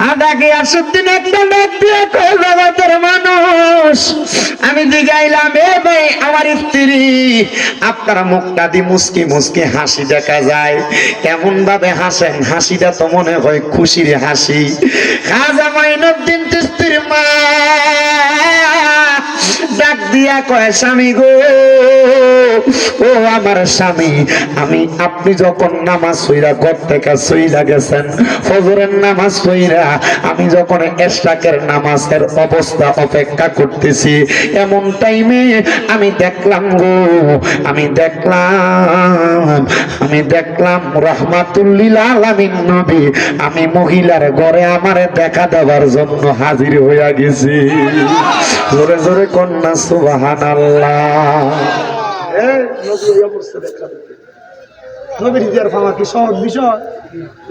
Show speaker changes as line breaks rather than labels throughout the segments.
আদাকে আসুদ্দিন একটা ডাক দিয়ে কই জগতের মানুষ আমি জিগাইলাম এ ভাই আমার স্ত্রী আপনার মুখটা দি মুস্কি মুস্কি হাসি দেখা যায় কেমন ভাবে হাসেন হাসিটা তো মনে হয় খুশির হাসি খাজা মাইনুদ্দিন চিশতির মা ডাক দিয়া কয় স্বামী গো ও আমার স্বামী আমি আপনি যখন নামাজ পড়া ঘর থেকে চইলা গেছেন ফজরের নামাজ পড়া আমি যখন ইশরাকের নামাজের অবস্থা অপেক্ষা করতেছি এমন টাইমে আমি দেখলাম গো আমি দেখলাম রাহমাতুল লিল আলামিন নবী আমি মহিলার ঘরে আমারে দেখা দেওয়ার জন্য হাজির হইয়া গেছি জোরে জোরে কন্যা সুবহানাল্লাহ নবীর দিদার পাওয়া কি সহজ বিষয়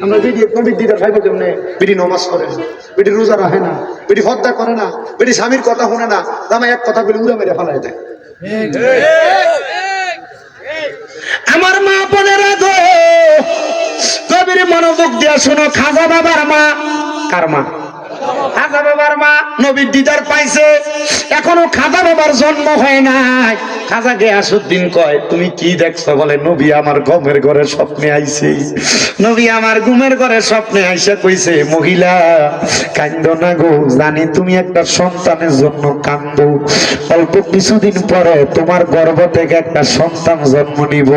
আমরা নবীর দিদার খাইব কেমনে বিড়ি নমাজ করে না বিড়ি রোজা রাখে না বিড়ি হত্যা করে না বিড়ি স্বামীর কথা শুনে না দামা এক কথা বলে উড়ে মেরে ফেলাই দেয় আমার মা বোনেরা গো কবির মনোযোগ দিয়া শোনো খাজা বাবার মা কার মা খাজা বাবার মা নবীর দিদার পাইছে এখনো খাজা বাবার জন্ম হয় নাই খাজা গিয়াসউদ্দিন কয় তুমি কি দেখছো বলে নবী আমার ঘুমের ঘরে স্বপ্নে আইছে নবী আমার ঘুমের ঘরে স্বপ্নে আইসা কইছে মহিলা কান্দো না গো জানি তুমি একটা সন্তানের জন্য কান্দো অল্প কিছুদিন পরে তোমার গর্ভ থেকে একটা সন্তান জন্ম নিব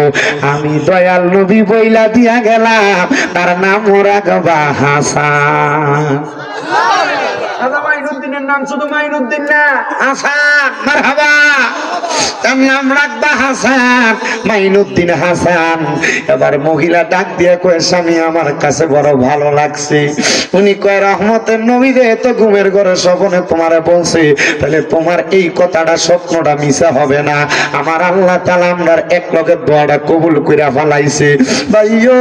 আমি দয়াল নবী বইলা দিয়া গেলাম তার নাম রাখবা হাসান খাজা মাইনুদ্দিনের নাম শুধু মাইনুদ্দিন না হাসান মারহাবা তার নাম রাখবা হাসান মাইনুদ্দিন হাসান এবার মহিলা ডাক দিয়ে কয় স্বামী আমার কাছে বড় ভালো লাগছে উনি কয় রহমতের নবী রে এত ঘুমের ঘরে স্বপ্নে তোমারে বলছে তাহলে তোমার এই কথাটা স্বপ্নটা মিছা হবে না আমার আল্লাহ তাআলা আমরার এক লগে দোয়াটা কবুল কইরা ফলাইছে ভাইও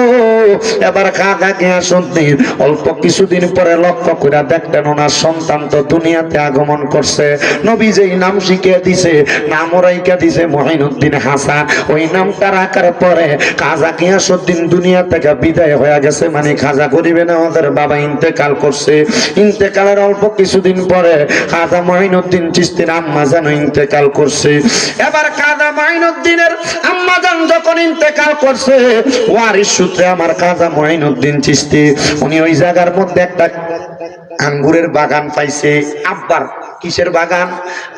এবার খাজা গিয়াসউদ্দিন অল্প কিছুদিন পরে লক্ষ্য কইরা দেখলেন ওনার সন্তান তো দুনিয়াতে আগমন করছে নবী যেই নাম শিখিয়ে দিছে নাম রাইখা দিছে মাইনুদ্দিন হাসান ওই নামটা রাখার পরে খাজা গিয়াসউদ্দিন দুনিয়া থেকে বিদায় হয়ে গেছে মানে খাজা গরিবে না ওদের বাবা ইন্তেকাল করছে ইন্তেকালের অল্প কিছুদিন পরে খাজা মাইনুদ্দিন চিশতির আম্মা জান ইন্তেকাল করছে এবার খাজা মাইনুদ্দিনের আম্মা জান যখন ইন্তেকাল করছে ওয়ারিশ সূত্রে আমার খাজা মাইনুদ্দিন চিশতি উনি ওই জায়গার মধ্যে একটা আঙ্গুরের বাগান পাইছে আব্বার কিসের বাগান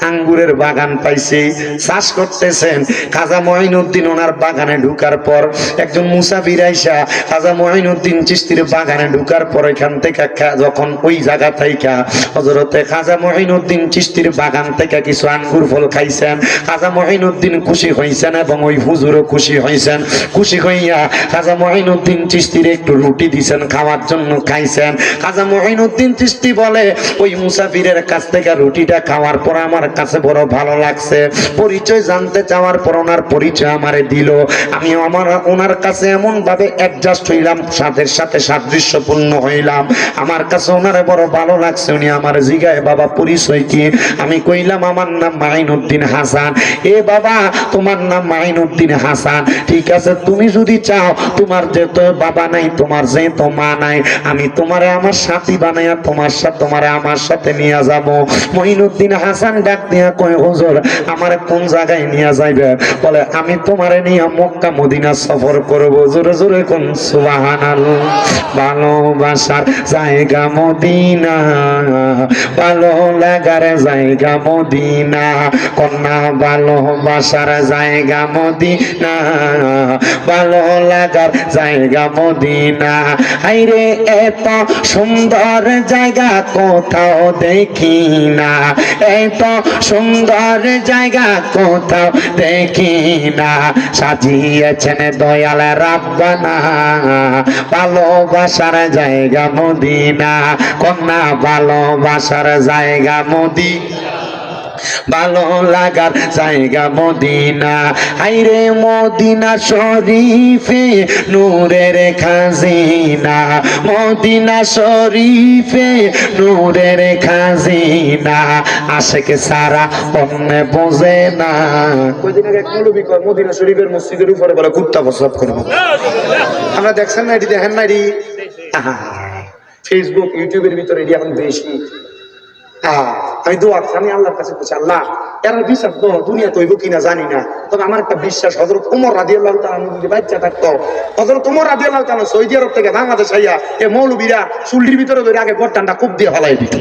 আঙ্গুরের বাগান পাইছে চাষ করতেছেন খাজা মাইনুদ্দিন ওনার বাগানে ঢুকার পর একজন মুসাফির আইসা খাজা মাইনুদ্দিন চিশতির বাগানে ঢুকার পর এখান থেকে যখন ওই জায়গা থেকে হযরতে খাজা মাইনুদ্দিন চিশতির বাগান থেকে কিছু আঙ্গুর ফল খাইছেন খাজা মাইনুদ্দিন খুশি হইছেন এবং ওই হুজুরও খুশি হইছেন খুশি হইয়া খাজা মাইনুদ্দিন চিশতির একটু রুটি দিছেন খাওয়ার জন্য খাইছেন খাজা মাইনুদ্দিন চিশতি বলে ওই মুসাফিরের কাছ থেকে রুটিটা খাওয়ার পর আমার কাছে বড় ভালো লাগছে পরিচয় জানতে চাওয়ার পর ওনার পরিচয় আমারে দিল আমি ওনার কাছে এমন ভাবে অ্যাডজাস্ট হইলাম সাথে সাথে সাদৃশ্যপূর্ণ হইলাম আমার কাছে ওনারে বড় ভালো লাগছে উনি আমার জিগায় বাবা পরিচয় কি আমি কইলাম আমার নাম মাইনুদ্দিন হাসান এ বাবা তোমার নাম মাইনুদ্দিন হাসান ঠিক আছে তুমি যদি চাও তোমার যে তো বাবা নাই তোমার যে তো মা নাই আমি তোমারে আমার সাথী বানাইয়া তোমারে আমার সাথে নিয়ে যাব মাইনুদ্দিন হাসান ডাক দিয়া কয় হুজুর আমারে কোন জায়গায় নিয়ে যাইবে বলে আমি তোমারে নিয়ে মক্কা মদিনা সফর করব জোরে জোরে কোন সুবহানাল্লাহ ভালোবাসার জায়গা মদিনা ভালো লাগার জায়গা মদিনা কন্যা ভালোবাসার জায়গা মদিনা ভালো লাগার জায়গা মদিনা হাইরে এত সুন্দর জায়গা কোথাও দেখি না এত সুন্দর জায়গা কোথাও দেখি না সাজিয়েছেন দয়াল রাব্বানা ভালোবাসার জায়গা মদিনা কন্যা ভালোবাসার জায়গা মদিনা ভালো লাগার জায়গা মদিনা হাইরে মদিনা শরীফে নূরের খাজিনা মদিনা শরীফে নূরের খাজিনা আশেকে সারা অন্য বোঝে না কয়দিন আগে এক মৌলবী কয় মদিনা শরীফের মসজিদের উপরে বলে কুত্তা প্রস্রাব করবে আমরা দেখছেন না এটি দেখেন না এটি ফেসবুক ইউটিউবের ভিতরে এটি এখন বেশি। আমি দোয়া আমি আল্লাহর কাছে বলছি, আল্লাহ এরা বিশ্বাস তো দুনিয়া তৈব কিনা জানি না, তবে আমার একটা বিশ্বাস হযরত ওমর রাদিয়াল্লাহু তাআলা যদি বাচ্চা থাকতো, হযরত ওমর রাদিয়াল্লাহু তাআলা সৌদি আরব থেকে বাংলাদেশ আইয়া এ মৌলবীরা চুল্লির ভিতরে ধরে আগে বর্তানটা খুব দিয়ে ফলাই দিত।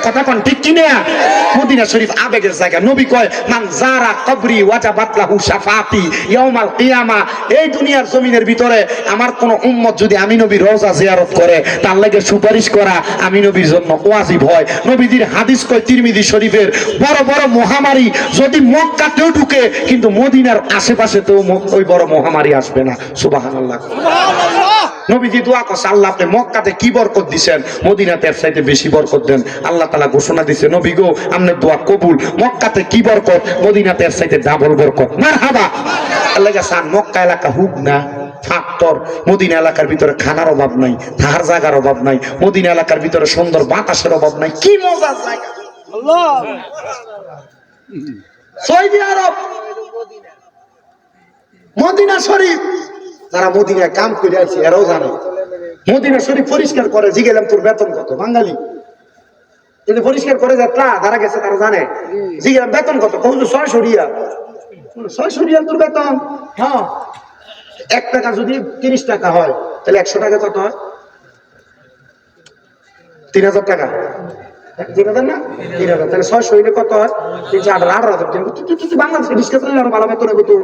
কথা কোন ঠিক কিনা? মদিনা শরীফ আবেগের জায়গা। নবী কয় মান যারা কবরি ওয়াজাবাত লাহু শাফাআতি ইয়াউমাল কিয়ামা। এই দুনিয়ার জমিনের ভিতরে আমার কোন উম্মত যদি আমি নবীর রওজা জিয়ারত করে, তার লাগি সুপারিশ করা আমি নবীর জন্য ওয়াজিব হয়। নবীজির হাদিস কয় তিরমিজি শরীফের, বড় বড় মহামারী যদি মক্কাতেও ঢুকে কিন্তু মদিনার আশেপাশেতেও ওই বড় মহামারী আসবে না। সুবহানাল্লাহ সুবহানাল্লাহ। নবীজি দোয়া করছে, আল্লাহ আপনি মক্কাতে কি বরকত দিবেন, মদিনাতে এর চাইতে বেশি বরকত দেন। আল্লাহ তাআলা ঘোষণা দিয়েছে, নবী গো আপনার দোয়া কবুল, মক্কাতে কি বরকত, মদিনাতে এর চাইতে ডাবল বরকত। মারহাবা। আল্লাহ জান মক্কা এলাকা হুক না ফাক্তর, মদিনা এলাকার ভিতরে খানার অভাব নাই, থাকার জায়গার অভাব নাই, মদিনা এলাকার ভিতরে সুন্দর বাতাসের অভাব নাই। কি মজার জায়গা আল্লাহ। সৌদি আরব মদিনা শরীফ, যারা মদিনায় কাম করে আছে এরাও জানে মদিনা শরীফ পরিষ্কার করে। জিগেলাম তোর বেতন কত, বাঙালি যদি পরিষ্কার করে যাত্রা যারা গেছে তারা জানে। জিগেলাম বেতন কত, কত 600 রিয়াল। 600 রিয়াল তোর বেতন? হ্যাঁ। 1 টাকা যদি 30 টাকা হয় তাহলে 100 টাকা কত হয়? 3000 টাকা। 3000 না 3000, তাহলে 600 হইলে কত হয়? 3 4 18,000। তুই বাংলাদেশে ডিসকাস করলে আরো ভালো বেতন হবে তো।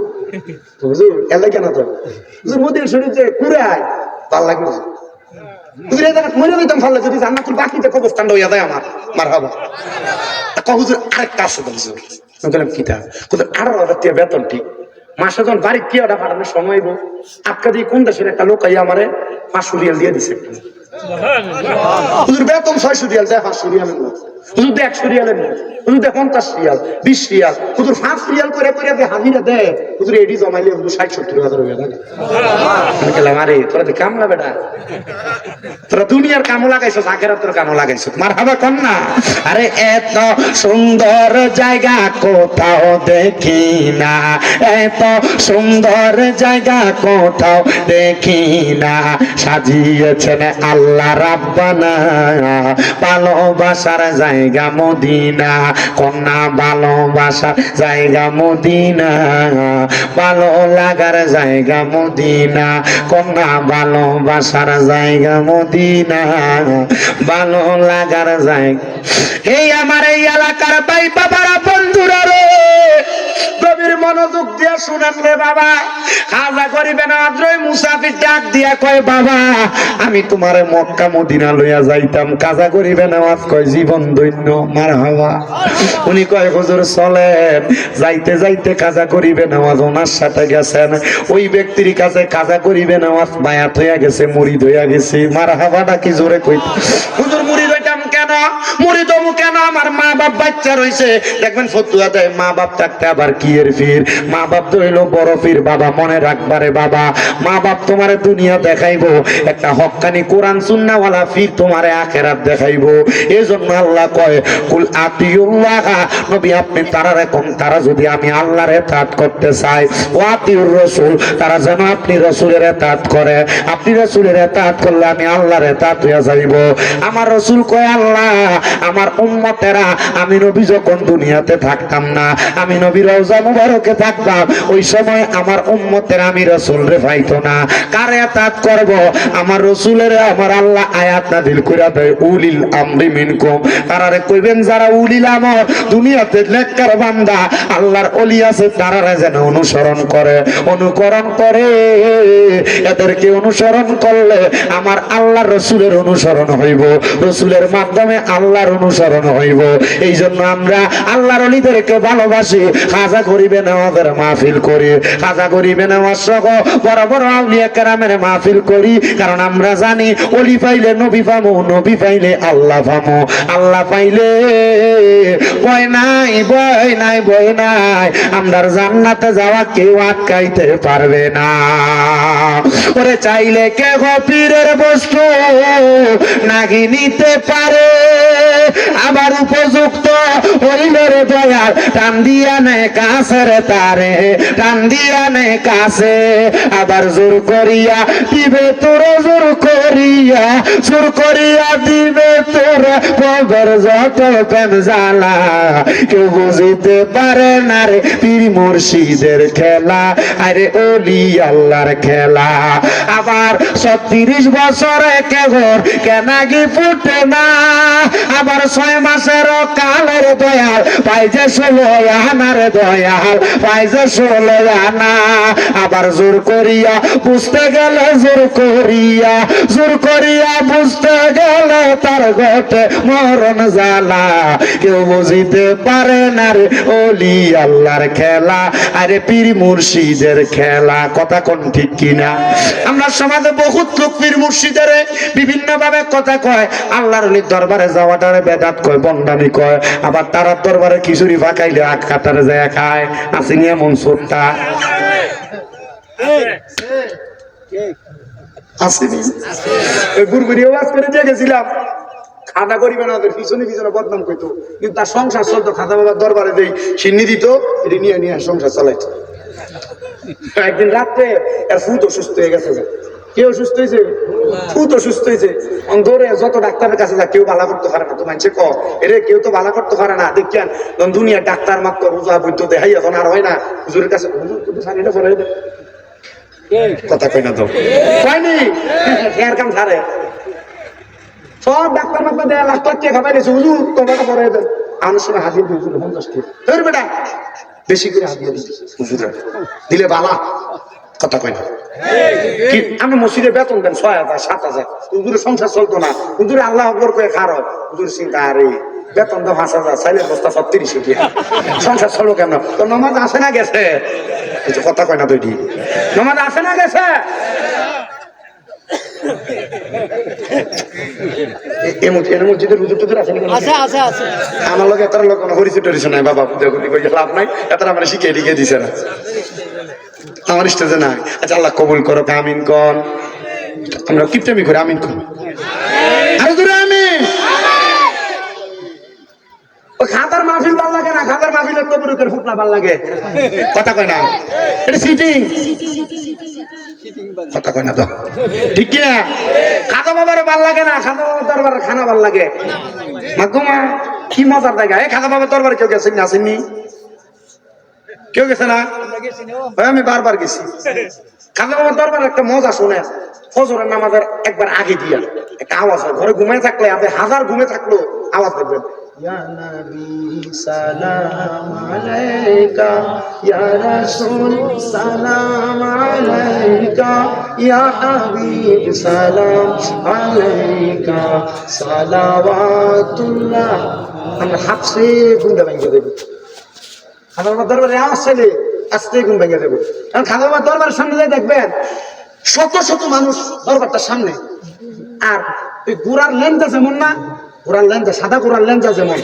হুজুর এলাই কেন তো হুজুর মদিনা শরীফ যে ঘুরে আয় ভালো লাগে হুজুর। এই জায়গা মরে যেতাম ভালো যদি জান্নাতুল বাকিতে কবরস্থান হইয়া যায় আমার। মারহাবা। হুজুর আরেকটা আছে তো হুজুর। আমি বললাম কিটা? 18,000 টাকা বেতন ঠিক, মাসে যখন বাড়ির টিয়াটা পাঠানোর সময় আটকা দিয়ে কোন দেশের একটা লোক আইয়া আমারে 500 রিয়াল দিয়ে দিছে। হুজুর বেতন 600 রিয়াল দেয়, 500 রিয়াল হুজুর দেয়, 100 রিয়ালের নেই হুজুর দেয়, 50 রিয়াল 20 রিয়াল হুজুর 5 রিয়াল করে করে দিয়ে হাজিরা দেয় হুজুর। এডি জমাইলে হুজুর 60-70 হাজার হয়ে যায়। আমি বললাম আরে তোরা তো কামলা বেটা, তোরা দুনিয়ার কামও লাগাইছো, আখিরাতের কামও লাগাইছো। মারহাবা কোন না? আরে এত সুন্দর জায়গা কোথাও দেখি না, এত সুন্দর জায়গা কোথাও দেখি না, সাজিয়েছেন আল্লাহ রাব্বানা ভালোবাসার জায়গা মদিনা। কন্যা ভালোবাসার জায়গা মদিনা, ভালো লাগার জায়গা মদিনা, কন্যা ভালোবাসার জায়গা মদিনা, ভালো লাগার জায়গা। এই আমার এই এলাকার ভাই বাবারা বন্ধুরা রে, গভীর মনোযোগ দিয়া শুনেন রে বাবা। খাজা করিবে না আদ্রই মুসাফির ডাক দিয়া কয়, বাবা আমি তোমারে মক্কা মদিনা লইয়া যাইতাম। কাজা করিবে না আজ কয় জীবন দৈন্য। মারহাবা। উনি কয় হুজুর চলেন। যাইতে যাইতে কাজা করিবে নামাজ ওনার সাথে গেছেন, ওই ব্যক্তির কাছে কাজা করিবে নামাজ বায়াত হইয়া গেছে, মুরিদ হইয়া গেছে। মারহাবাটা কি জোরে কই। হুজুর মুরিদ হইতাম কেন, মুরিদ হবো কেন? আমার মা বাপ বাচ্চা রইছে। দেখবেন ফতুয়া দেয় মা বাপ থাকতে আবার কি এর ফির। মা বাপ তো হইলো বড় পীর। বাবা মনে রাখবারে বাবা, মা বাপ তোমারে দুনিয়া দেখাইবো, একটা হক্কানি কোরআন সুন্নাহওয়ালা পীর তোমারে আখিরাত দেখাইবো। এজন্য আল্লাহ কয় কুল আতিউল্লাহ, নবী আপনি তারা রাখুন, তারা যদি আমি আল্লাহর ইতাআত করতে চাই, ও আতিউর রাসূল, তারা যেন আপনি রাসূলের ইতাআত করে। আপনি রাসূলের ইতাআত করলে আমি আল্লাহর ইতাআত হইয়া যাইব। আমার রাসূল কয় আল্লাহ আমার উম্মতেরা, আমি নবী যখন দুনিয়াতে থাকতাম না, আমি নবী রওজা মুবারকে থাকতাম, ওই সময় আমার উম্মতেরা আমি রাসূল রে পাইতো না। কার ইতাআত করব? আমার রাসূলের। আমার আল্লাহ আয়াত নাযিল কইরা দেয় উলিল আমরি মিনকুম, তারারে কইবেন যারা উলিল আমর দুনিয়াতে নেককার বান্দা আল্লাহর ওলি আছে, তারারে যেন অনুসরণ করে, অনুকরণ করে। এদেরকে অনুসরণ করলে আমার আল্লাহর রাসূলের অনুসরণ হইব, রাসূলের মাধ্যমে আল্লাহর অনুসরণ হইব। এই জন্য আমরা আল্লাহর ওলিদেরকে ভালোবাসি। খাজা গরিবে নেওয়াজের মাহফিল করি, খাজা গরিবে নেওয়াজ সহ বড় বড় আউলিয়া কেরামের মাহফিল করি, কারণ আমরা জানি ওলি পাইলে নবী পামু, নবী পাইলে আল্লাহ পামু, আল্লাহ পাইলে ভয় নাই, ভয় নাই, ভয় নাই। আমরার জান্নাতে যাওয়া কেউ আটকাইতে পারবে না। ওরে চাইলে কে পীরের বস্তু নাগি নিতে পারে। আবার উপযুক্ত হইলে রে দয়াল টান দিয়া নে কাছের তারে, টান দিয়া নে কাছে, আবার জোর করিয়া দিবে তোর, জোর করিয়া, জোর করিয়া দিবে তোর কবর যত প্রেম জ্বালা, কেউ বুঝিতে পারে না রে পীর মুর্শিদের খেলা, আরে ওলি আল্লাহর খেলা। আবার 36 বছরে কেবর কেনাগি ফুটে না, আবার 6 মাসের কালের দয়াল পাইছে 16 আনার দয়াল পাইছে 16 আনা, আবার জোর করিয়া বুঝতে গেলে, জোর করিয়া, জোর করিয়া বুঝতে গেলে তার ঘটে মরণ জ্বালা, কেউ বুঝিতে পারে না রে ওলি আল্লাহর খেলা, আরে পীর মুর্শিদের খেলা। কথা কোন ঠিক কিনা? আমরা সমাজে বহুত লোক পীর মুর্শিদের বিভিন্ন ভাবে কথা কয়, আল্লাহর ওলির দরবারে যাওয়াটারে বেদাত কয়, বন্ডামি কয়, আবার তার দরবারে খিচুড়ি ফাঁকাইলে আখ কাটারে যায় খায়, আসেনি এমন ছোট্টা আসেনি। গুড়গুড়ি ওয়াজ করে দিয়ে গেছিলাম, খাদা করিবে না ওদের পিছনে পিছনে বদনাম করতো, কিন্তু তার সংসার চলতো, খাদা বাবার দরবারে দেই সিন্নি দিত, এটা নিয়ে নিয়ে সংসার চালাইতো। একদিন রাত্রে আর ফুট অসুস্থ হয়ে গেছে, কে অসুস্থ হয়েছে? ফুট অসুস্থ হয়েছে। ধরে যত ডাক্তারের কাছে যা, কেউ ভালো করতে পারে না, তো মানছে ক এরে কেউ তো ভালো করতে পারে না, দেখেন দুনিয়া ডাক্তার মাত্র রোজা বৈদ্য দেখাই এখন আর হয় না, হুজুরের কাছে কথা কই না তো হয়নি, ফের কাম ছাড়ে সব ডাক্তার মাত্র দেয়, লাখ লাখ টাকা খাবাই দিয়েছে, হুজুর তোমাকে পরে দেন, আমার সময় হাজির হুজুর 50 টাকা বেটা বেশি করে হাজিয়ে দিচ্ছি হুজুরের দিলে বালা। কথা কই না, আমি মসজিদে বেতন দেন 6,000 7,000, হুজুরের সংসার চলতো না, হুজুরে আল্লাহ আকবার করে খারাপ, হুজুর চিন্তা আরে বেতন দাও 5,000, চাইলের বস্তা 36 টাকা, সংসার চলো কেন? তো নামাজ আসে না গেছে? কথা কয় না তো, এটি নামাজ আসে না গেছে? আমার লোক এত লোক হরিচি টরিছে নাই, বাবা লাভ নাই, এত আমার শিখিয়ে টিকে দিছে না, আমার স্টেজে নাই। আচ্ছা আল্লাহ কবুল করো, আমিন কন। আমরা কিপটামি করে আমিন কন, আরে দূরে আমিন। খাতার মাহফিল ভাল লাগে না, খাতার মাহফিলের কবুরকের ফুটনা ভাল লাগে। কথা কয় না, এটা সিটিং। কথা কয় না তো ঠিক কিনা? খাতা বাবার ভাল লাগে না, খাতা বাবার দরবারে খানা ভাল লাগে। মাগুমা কি মজার জায়গা, এই খাতা বাবার দরবারে কেউ গেছেন না? আসেননি? কেউ গেছে না? আমি বারবার গেছি। খাতা বাবার দরবারে একটা মজা শুনে, ফজরের নামাজের একবার আগে দিয়া একটা আওয়াজ হয়, ঘরে ঘুমায় থাকলে আপনি 1000 ঘুমে থাকলেও আওয়াজ দেখবেন, ইয়া নবী সালাম আলাইকা, ইয়া রাসূল সালাম আলাইকা, ইয়া হাবিব সালাম আলাইকা, সালাওয়াতুল্লাহ। আমরা হাফসে গুনতে ভেঙে দেব, খাতা বাবার দরবারে আওয়াজ চাইলে আস্তে গুন ভেঙে দেবো। কারণ খাতা বাবার দরবারের সামনে যাই দেখবেন শত শত মানুষ দরবারটার সামনে, আর ওই গোড়ার লেনটা যেমন না, গোড়ার লেনটা সাদা গোড়ার লেনটা যেমন,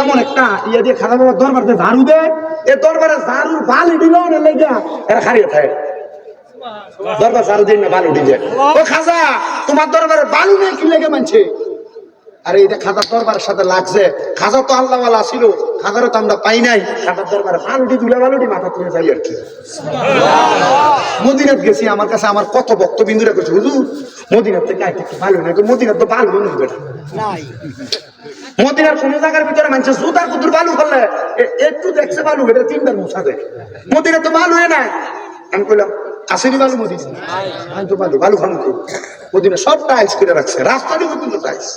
এমন একটা ইয়ে দিয়ে খাতা বাবার দরবারে ঝাড়ু দেয়, এ দরবারে ঝাড়ুর বালি দিল না লেগে এরা হারিয়ে থাকে। দরবার ঝাড়ু দিন না বালু দিয়ে, ও খাজা তোমার দরবারে বালু নেই কি লেগে মানছে? আরে এটা খাতার দরবারের সাথে লাগছে, খাজা তো আল্লাহওয়ালা ছিল, খাজারও তো আমরা পাই নাই, খাতার দরবারে বালুটি দুলা বালুটি মাথা তুলে যাই আর কি। মদিনাত গেছি, আমার কাছে আমার কত বক্তবিন্দুরা করছে, হুজুর মদিনার থেকে আইতে একটু ভালো নাই, মদিনার তো বালু নেই বেটা, মদিনার কোন জায়গার ভিতরে মানছে জুতা কুতুর বালু ফেললে একটু দেখছে বালু, এটা 3বার মোছা দেয়, মদিনার তো বালু নাই। আমি কইলাম আসেনি বালু মদিনা? আমি তো বালু বালু খান কি মদিনা সব টাইলস করে রাখছে, রাস্তাটি পর্যন্ত টাইলস।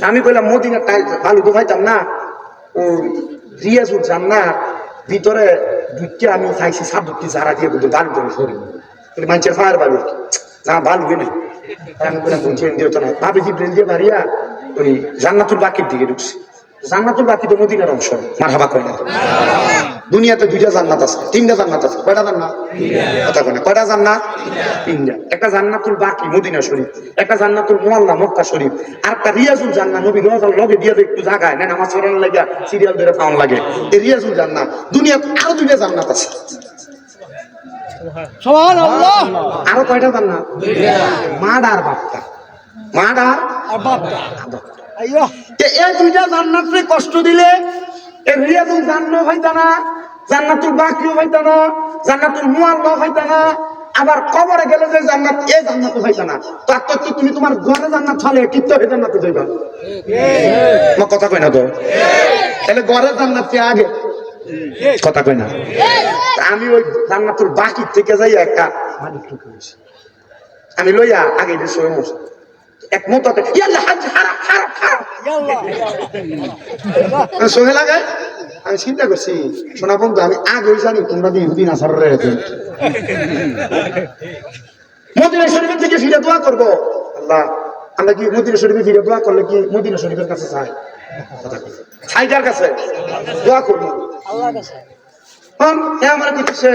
আমি কইলাম মদিনার টাইলস বালু তো খাইতাম না, ও রিয়াজুল জান্নাত ভিতরে ঢুকে আমি খাইছি সাবুকি যারা দিয়ে বলতো বালু টালু সরি মানুষের ফায়ার বালু না, বালু নেই। আমি কইলাম বুঝছেন দিও তো না, ভাবি জিব্রাইল দিয়ে বাড়িয়া ওই জান্নাতুল বাকির দিকে ঢুকছি। জান্নাতুল বাকি তো মদিনার অংশ, মারহাবা কয় না? দুনিয়াতে 2টা জান্নাত আছে, 3টা জান্নাত আছে, কয়টা জান্নাত? কথা কয় না, কয়টা জান্নাত? 3টা। একটা জান্নাতুল বাকি মদিনা শরীফ, একটা জান্নাতুল মুআল্লা মক্কা শরীফ, আর একটা রিয়াজুল জান্নাত নবী রওজার লগে দিয়ে একটু জায়গায় না নামাজ পড়ার লাগা সিরিয়াল ধরে পাওয়ার লাগে, এই রিয়াজুল জান্নাত। দুনিয়াতে আরো 2টা জান্নাত আছে। সুবহানাল্লাহ। আরো কয়টা জান্নাত? মাড আর বাপটা, মাড আর বাপটা। এই দুইটা জান্নাতে কষ্ট দিলে এই রিয়াদুল জান্নাত হইতা না, জান্নাতুল বাকিও হইতা না, জান্নাতুল মুআল্লা হইতা না, আবার কবরে গেলে যে জান্নাত এই জান্নাত হইতা না। তার তো তুমি তোমার ঘরে জান্নাত হলে কিত্ত হয়ে জান্নাতে যাইবা। ঠিক কথা কই না তো? তাহলে ঘরে জান্নাত কি আগে? কথা কই না? আমি ওই জান্নাতুল বাকি থেকে যাই একটা আমি লইয়া আগে এটা সই মশ এক মততে ইয়াল্লাহ হাজ হারাম হারাম হারাম ইয়াল্লাহ সহে লাগায়। আমি চিন্তা করছি শোনা বন্ধু, আমি আগে ওই জানি তোমরা দিয়ে ইহুদি নাসাররা আছে। মদিনা শরীফের থেকে ফিরে দোয়া করবো, আল্লাহ আমরা কি মদিনা শরীফে ফিরে দোয়া করলে কি মদিনা শরীফের কাছে চাই? ছাইটার কাছে দোয়া করবো আল্লাহর কাছে। আমার কিছু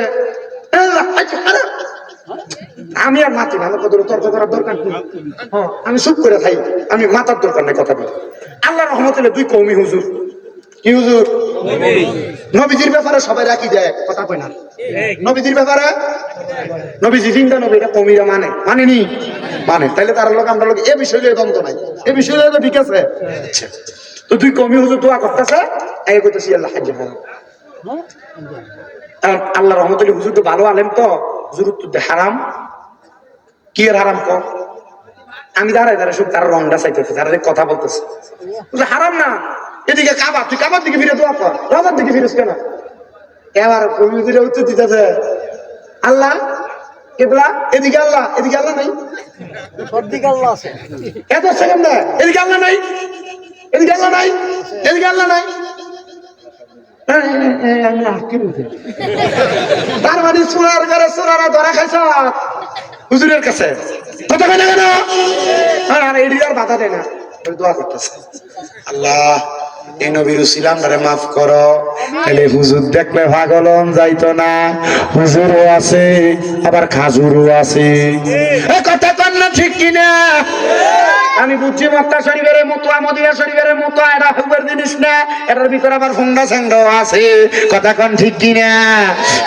আমি আর মাতি না, আমার কত তর্ক করার দরকার নেই। আমি চুপ করে থাই, আমি মাতার দরকার নেই কথা বলি। আল্লাহ রহমত হলে দুই কওমি হুজুর। কি হুজুর? নবীজির ব্যাপারে সবাই রাখি যায়, কথা কই না? নবীজির ব্যাপারে নবীজি জিন্দা নবী, এটা কমিরা মানেনি মানে, তাইলে তার লোক আমরা লোক এ বিষয় নিয়ে দ্বন্দ্ব নাই, এ বিষয় নিয়ে তো ঠিক আছে। তো দুই কওমি হুজুর দোয়া করতেছে, আগে কইতেছি আল্লাহ হাজ হারাম। আল্লাহ রহমতুল্লাহ হুজুর তো ভালো আলেম, তো হুজুর তো হারাম কি এর হারাম কম। আমি দাঁড়াই দাঁড়াই সব তার রংটা চাইতেছে, তারা কথা বলতেছে হারাম না। এদিকে কাবা, তুই কাবার দিকে ফিরে দোয়া কর, রবার দিকে ফিরিস কেন? এবার কমিটিরা উত্তর দিতেছে আল্লাহ কেবলা, এদিকে আল্লাহ, এদিকে আল্লাহ নাই, সবদিকে আল্লাহ আছে। এত সেকেন্ড না, এদিকে আল্লাহ নাই, এদিকে আল্লাহ নাই, এদিকে আল্লাহ নাই। তার মানে সোনার ঘরে সোনারা ধরা খাইছ হুজুরের কাছে, কথা কেন কেন? আর এদিকে বাধা দেয় না, দোয়া করতেছে আল্লাহ এই নবীর উসিলাম ধরে মাফ করো। তাহলে হুজুর দেখলে পাগলন যাইতো না, হুজুরও আছে আবার খাজুরও আছে, কথা কন না ঠিক কিনা? আমি বুঝছি মক্কা শরীফের মতো মদিনা শরীফের মতো এটা হুবের জিনিস না, এটার ভিতরে আবার হুন্ডা স্যান্ডও আছে, কথা কন ঠিক কিনা?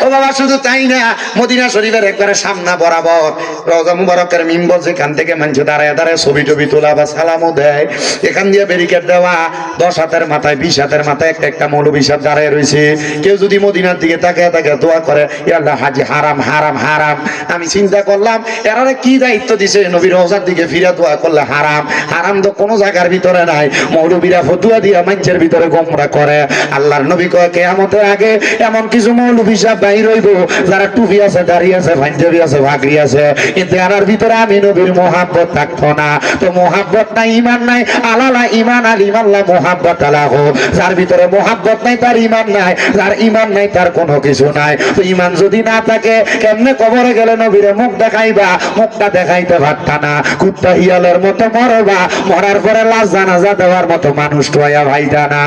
ও বাবা শুধু তাই না, মদিনা শরীফের একবারে সামনা বরাবর রওজা মুবারকের মিম্বর, যেখান থেকে মানুষ দাঁড়ায় দাঁড়ায় ছবি টবি তোলা বা সালামও দেয়, এখান দিয়ে ব্যারিকেড দেওয়া, 10 হাতের মাথায় 20 হাতের মাথায় একটা একটা মৌলবী সাহেব দাঁড়ায় রয়েছে। কেউ যদি মদিনার দিকে তাকায় তাকায় দোয়া করে আল্লাহ হাজি হারাম হারাম হারাম। আমি চিন্তা করলাম এরারে কি দায়িত্ব দিছে, নবীর রওজার দিকে ফিরে দোয়া করলে হারাম। হারাম তো কোনো জায়গার ভিতরে নাই, মৌলবীরা ফতুয়া দিয়া মানুষের ভিতরে গোমরা করে। আল্লাহর নবী কয় কিয়ামতের আগে এমন কিছু মৌলবী সাহেব বাইর হইব যারা টুপি আছে, দাড়ি আছে, পাঞ্জাবি আছে, ভাগরি আছে, কিন্তু এরার ভিতরে আমি নবীর মোহাব্বত থাকতো না। তো মোহাব্বত নাই, ইমান নাই, আলালা ইমান আল ইমাল্লাহ মোহাব্বত আলাহু। যার ভিতরে মোহাব্বত নাই তার ইমান নাই, যার ইমান নাই তার কোনো কিছু নাই। তো ইমান যদি না থাকে কেমনে কবরে গেলে নবীরে মুখ দেখাইবা? মুখটা দেখাইতে পারতা না, কুত্তা হিয়ালের মতো মরবা, মরার পরে লাশ জানাজা দেওয়ার মতো মানুষ টয়া ভাইটা না।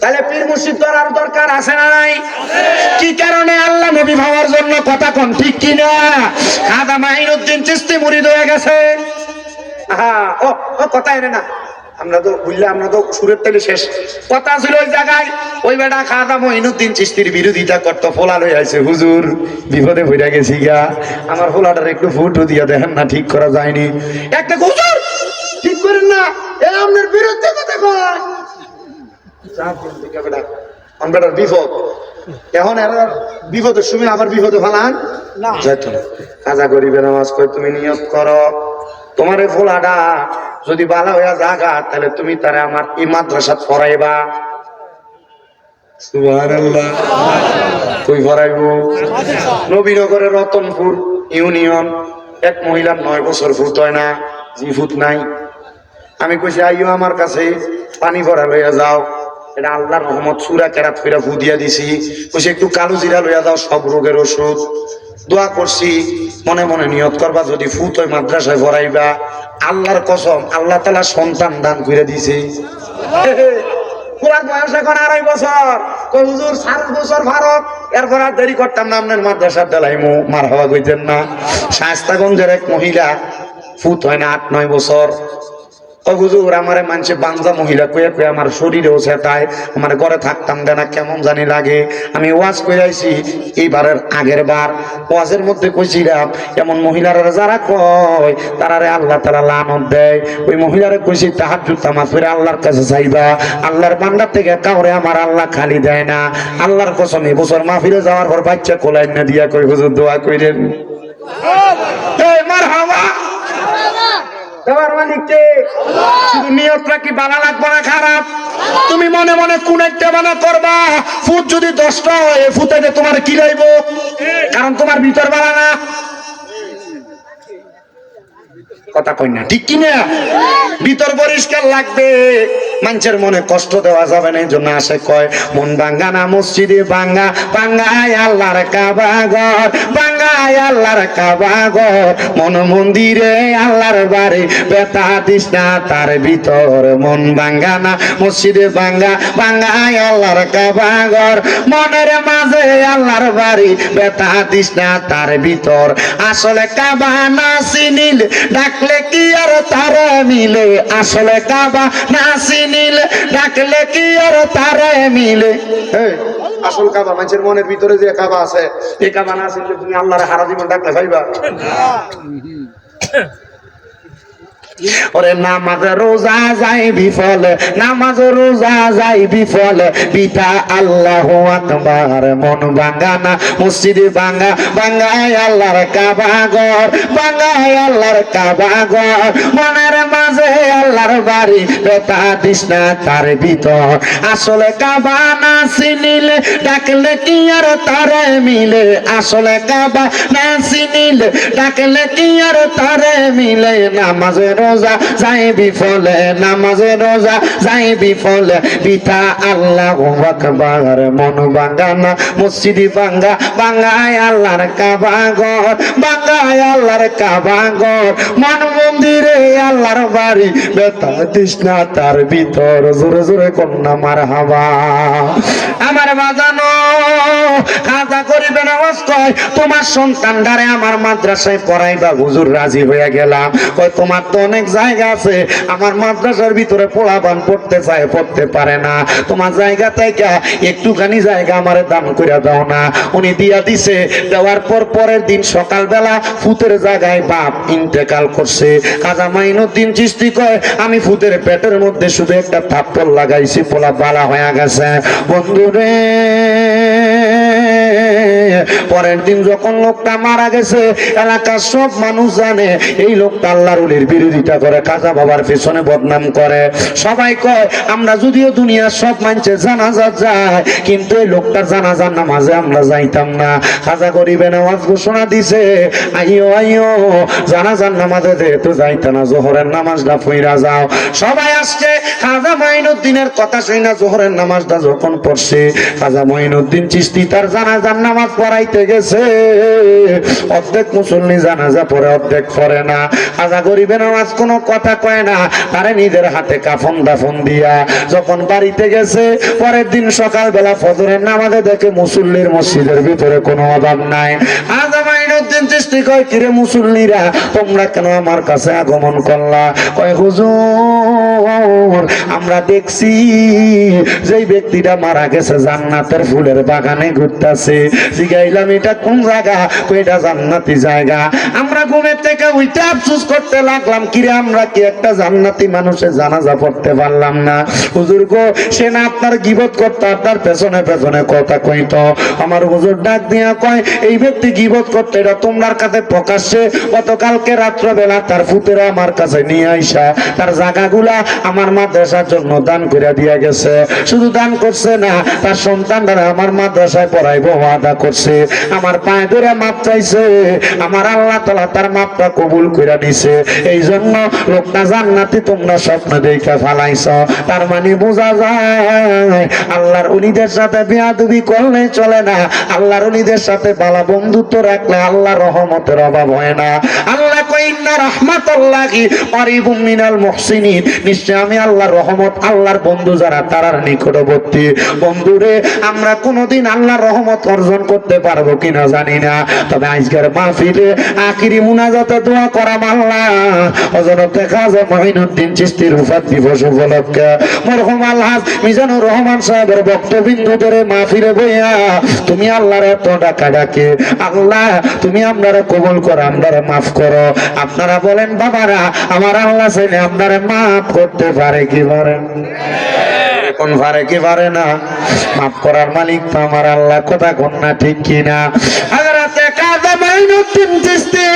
তাহলে পীর মুর্শিদ ধরার দরকার আছে না নাই? কি কারণে? আল্লাহ নবী ভাবার জন্য, কথা কোন ঠিক কিনা? খাজা মাইনুদ্দিন চিশতি মুরিদ হয়ে গেছে। ও কথা এনে না, আমরা তো বুঝলাম, আমরা তো সুরের তেলে শেষ কথা ছিল ওই জায়গায়। ওই বেটা খাজা মাইনুদ্দিন চিশতির বিরোধিতা করতো, ফোলা লই আছে, হুজুর বিপদে পড়ে গেছি গা, আমার ফোলাটার একটু ফুটো দিয়া দেখেন না, ঠিক করা যায়নি। একটা হুজুর ঠিক করেন না, এ আপনার বিরুদ্ধে কথা কয় বিপদ। এখন এরা বিপদের সময় আবার বিপদে ফেলান না, কাজা গরিবের নামাজ কই তুমি নিয়ত করো, তোমার এই ফোলাটা যদি বালা হইয়া জাগা তাহলে তুমি তারে আমার এই মাদ্রাসাত পড়াইবা। সুবহানাল্লাহ। কই পড়াইবো? নবীনগরের রতনপুর ইউনিয়ন, এক মহিলার 9 বছর ফুট হয় না, জি ফুট নাই। আমি কইছি আইও আমার কাছে, পানি ভরা লইয়া যাও। এটা আল্লাহর রহমত, সূরা কেরাত ফিরা ফু দিয়া দিছি। কইছে একটু কালো জিরা লইয়া যাও, সব রোগের ওষুধ। দোয়া করছি, মনে মনে নিয়ত করবা যদি ফুট হয় মাদ্রাসায় পড়াইবা। আল্লাহর কসম, আল্লাহ তাআলা সন্তান দান করে দিছে। পুরার বয়স এখন 2.5 বছর। কই হুজুর 7 বছর ফারক, এরপর আর দেরি করতাম না, আপনার মাদ্রাসার ডালাইমু মারহাবা কইতেন না। শায়েস্তাগঞ্জের এক মহিলা ফুট হয় না 8-9 বছর, ও হুজুর আমারে মানুষে বাঞ্জা মহিলা কয়ে কয়ে আমার শরীরেও সেটায়, আমার ঘরে থাকতাম দেনা কেমন জানি লাগে। আমি ওয়াজ করে আইছি এইবারের আগের বার ওয়াজের মধ্যে কইছিলাম এমন মহিলারা যারা কয় তারারে আল্লাহ তাআলা লানত দেয়। ওই মহিলারে কইছি তাহাজ্জুদ নামাজ পড়ে আল্লাহর কাছে চাইবা, আল্লাহর বান্দার থেকে কাউরে আমার আল্লাহ খালি দেয় না। আল্লাহর কসম এই বছর মাহফিলে যাওয়ার পর বাচ্চা কোলাই না দিয়া কই হুজুর দোয়া কইরেন। এই মারহাবা দেওয়ার মালিক কে? শুধু নিয়তটা কি ভালো লাগবে না খারাপ? তুমি মনে মনে কোন একটা বানা করবা, ফুট যদি 10টা হয় ফুটাইতে তোমার কি লাইব? কারণ তোমার ভিতর বানা না। কথা কই না ঠিক কিনা? ভিতর পরিষ্কার লাগবে, মানুষের মনে কষ্ট দেওয়া যাবে না। এই জন্য আসে কয় মন ভাঙ্গা না মসজিদে ভাঙ্গা, ভাঙ্গায় আল্লাহর কাবা ঘর, ভাঙ্গায় আল্লাহর কাবা ঘর, মন মন্দিরে আল্লাহর বাড়ি, বেতা দিস না তার ভিতর। মন ভাঙ্গা না মসজিদে ভাঙ্গা, ভাঙ্গায় আল্লাহর কাবা ঘর, মনের মাঝে আল্লাহর বাড়ি, বেতা দিস না তার ভিতর। আসলে কাবা না চিনিল ডাকলে কি আর তারে মিলে, আসলে কাবা না চিনিলে ডাকলে কি আর তারে মিলে। আসল কাবা মানুষের মনের ভিতরে যে কাবা আছে, এই কাবা না চিনলে তুমি আল্লাহর সারা জীবন ডাকলে ভাইবা। ওরে নামাজ রোজা যাই বিফল, নামাজ রোজা যাই বিফল, পিতা আল্লাহু আকবার। মন ভাঙ্গা না মসজিদে ভাঙ্গা, ভাঙ্গায় আল্লাহর কাবা ঘর, ভাঙ্গায় আল্লাহর কাবা ঘর, মনের মাঝে আল্লাহর বাড়ি, বেতা দিস না তার ভিতর। আসলে কাবা না চিনিলে ডাকলে কি আর তারে মিলে, আসলে কাবা না চিনিলে ডাকলে কি আর তারে মিলে। নামাজে রোজা যাই বিফলে, নামাজে রোজা যাই বিফলে, পিতা আল্লাহু আকবার। মন ভাঙ্গা না মসজিদে ভাঙ্গা, ভাঙ্গায় আল্লাহর কাবা ঘর, ভাঙ্গায় আল্লাহর কাবা ঘর, মন মন্দিরে আল্লাহর বাড়ি, বেতা দিস না তার ভিতর। জোরে জোরে কন্যা মারহাবা। আমার বাজানো কাজা করিবে না ওয়াজ কয় তোমার সন্তানটারে আমার মাদ্রাসায় পড়াইবা। হুজুর রাজি হয়ে গেলাম। কয় তোমার তো অনেক জায়গা আছে, আমার মাদ্রাসার ভিতরে পোলাপান পড়তে চায় পড়তে পারে না, তোমার জায়গা থেকে একটুখানি জায়গা আমারে দান করে দাও না। উনি দিয়া দিছে, দেওয়ার পর পরের দিন সকালবেলা ফুতের জায়গায় বাপ ইন্তেকাল করছে। কাজা মাইনুদ্দিন চিশতি কয় আমি ফুতের পেটের মধ্যে শুধু একটা থাপ্পড় লাগাইছি, পোলা বালা হয়ে গেছে। বন্ধুরে পরের দিন যখন লোকটা মারা গেছে, এলাকার সব মানুষ জানে এই লোকটা আল্লাহর ওলির বিরোধিতা করে, কাজা বাবার পেছনে বদনাম করে। সবাই কয় আমরা যদিও দুনিয়ার সব মানুষের জানাজা যায়, কিন্তু এই লোকটার জানাজার নামাজে আমরা যাইতাম না। কাজা গরিবে নামাজ ঘোষণা দিছে, আইও আইও জানাজার নামাজে যেহেতু যাইতা না, জোহরের নামাজটা পইরা যাও। সবাই আসছে, খাজা মাইনুদ্দিনের কথা শুনে জোহরের নামাজটা যখন পড়ছে, খাজা মাইনুদ্দিন চিশতি তার জানাজার নামাজ পড়াইতে গেছে। অর্ধেক মুসল্লি জানাজা পড়ে, অর্ধেক পড়ে না। খাজা গরিবে নামাজ কোনো কথা কয় না, তারে নিজের হাতে কাফন দাফন দিয়া যখন বাড়িতে গেছে, পরের দিন সকালবেলা ফজরের নামাজে দেখে মুসল্লির মসজিদের ভিতরে কোনো অভাব নাই। খাজা মাইনুদ্দিন চিশতি কয় কিরে মুসল্লিরা তোমরা কেন আমার কাছে আগমন করলা? কয় হুজুর আমরা দেখছি যেই ব্যক্তিটা মারা গেছে জান্নাতের ফুলের বাগানে ঘুরতেছে। জিগাইলাম এটা কোন জায়গা? কই এটা জান্নাতি জায়গা। আমরা ঘুমের থেকে উঠে আফসোস করতে লাগলাম, কিরে আমরা কি একটা জান্নাতি মানুষের জানাজা পড়তে পারলাম না? হুজুর গো সে না আপনার গীবত করতে, আপনার পেছনে পেছনে কথা কইতো। আমার হুজুর ডাক দিয়া কয় এই ব্যক্তি গীবত করতে, এটা তোমার কাছে প্রকাশ্যে গতকালকে রাত্রবেলা তার ফুতেরা আমার কাছে নিয়ে আইসা তার জায়গাগুলা আমার মাদ্রাসার জন্য দান করে দিয়া গেছে। শুধু দান করছে না, তার সন্তানরা আমার মাদ্রাসায় পড়াইবো ওয়াদা করছে। আমার পায়ে ধরে মাপ চাইছে, আমার আল্লাহ তাআলা তার মাপটা কবুল করে নিছে। এই জন্য লোকটা জান্নাতি তোমরা স্বপ্ন দেখা ফালাইছ। তার মানে বোঝা যায় আল্লাহর ওলিদের সাথে বেয়াদবি করলে চলে না, আল্লাহর ওলিদের সাথে ভালো বন্ধুত্ব রাখলে আল্লাহর রহমতের অভাব হয় না। আল্লাহ কয় ইন্না রাহমাতাল্লাহি কারিবুম মিনাল মুহসিনিন, নিশ্চয় আমি আল্লাহর রহমত, আল্লাহর বন্ধু যারা তারার নিকটবর্তী। বন্ধুরে, আমরা কোনোদিন আল্লাহর রহমত অর্জন করতে পারবো কিনা জানি না, তবে আজকের মাহফিলে আখিরি মুনাজাতে দোয়া করা আল্লাহ হযরত খাজা মঈনুদ্দিন চিশতির ওফাত দিবস উপলক্ষে মরহুম আলহাজ মিজানুর রহমান সাহেবের বক্তবিন্দু ধরে মাহফিলে বইয়া তুমি আল্লাহর এত ডাকা ডাকে, আল্লাহ তুমি আপনারা কবুল করো, আপনারা মাফ করো। আপনারা বলেন বাবারা, আমার আল্লাহ চাইলে আপনারা মাফ করতে পারে কি পারে? কোন পারে কি পারে না? মাফ করার মালিক তো আমার আল্লাহ, কথা কোন না ঠিক কিনা? হযরত খাজা মঈনুদ্দিন চিশতি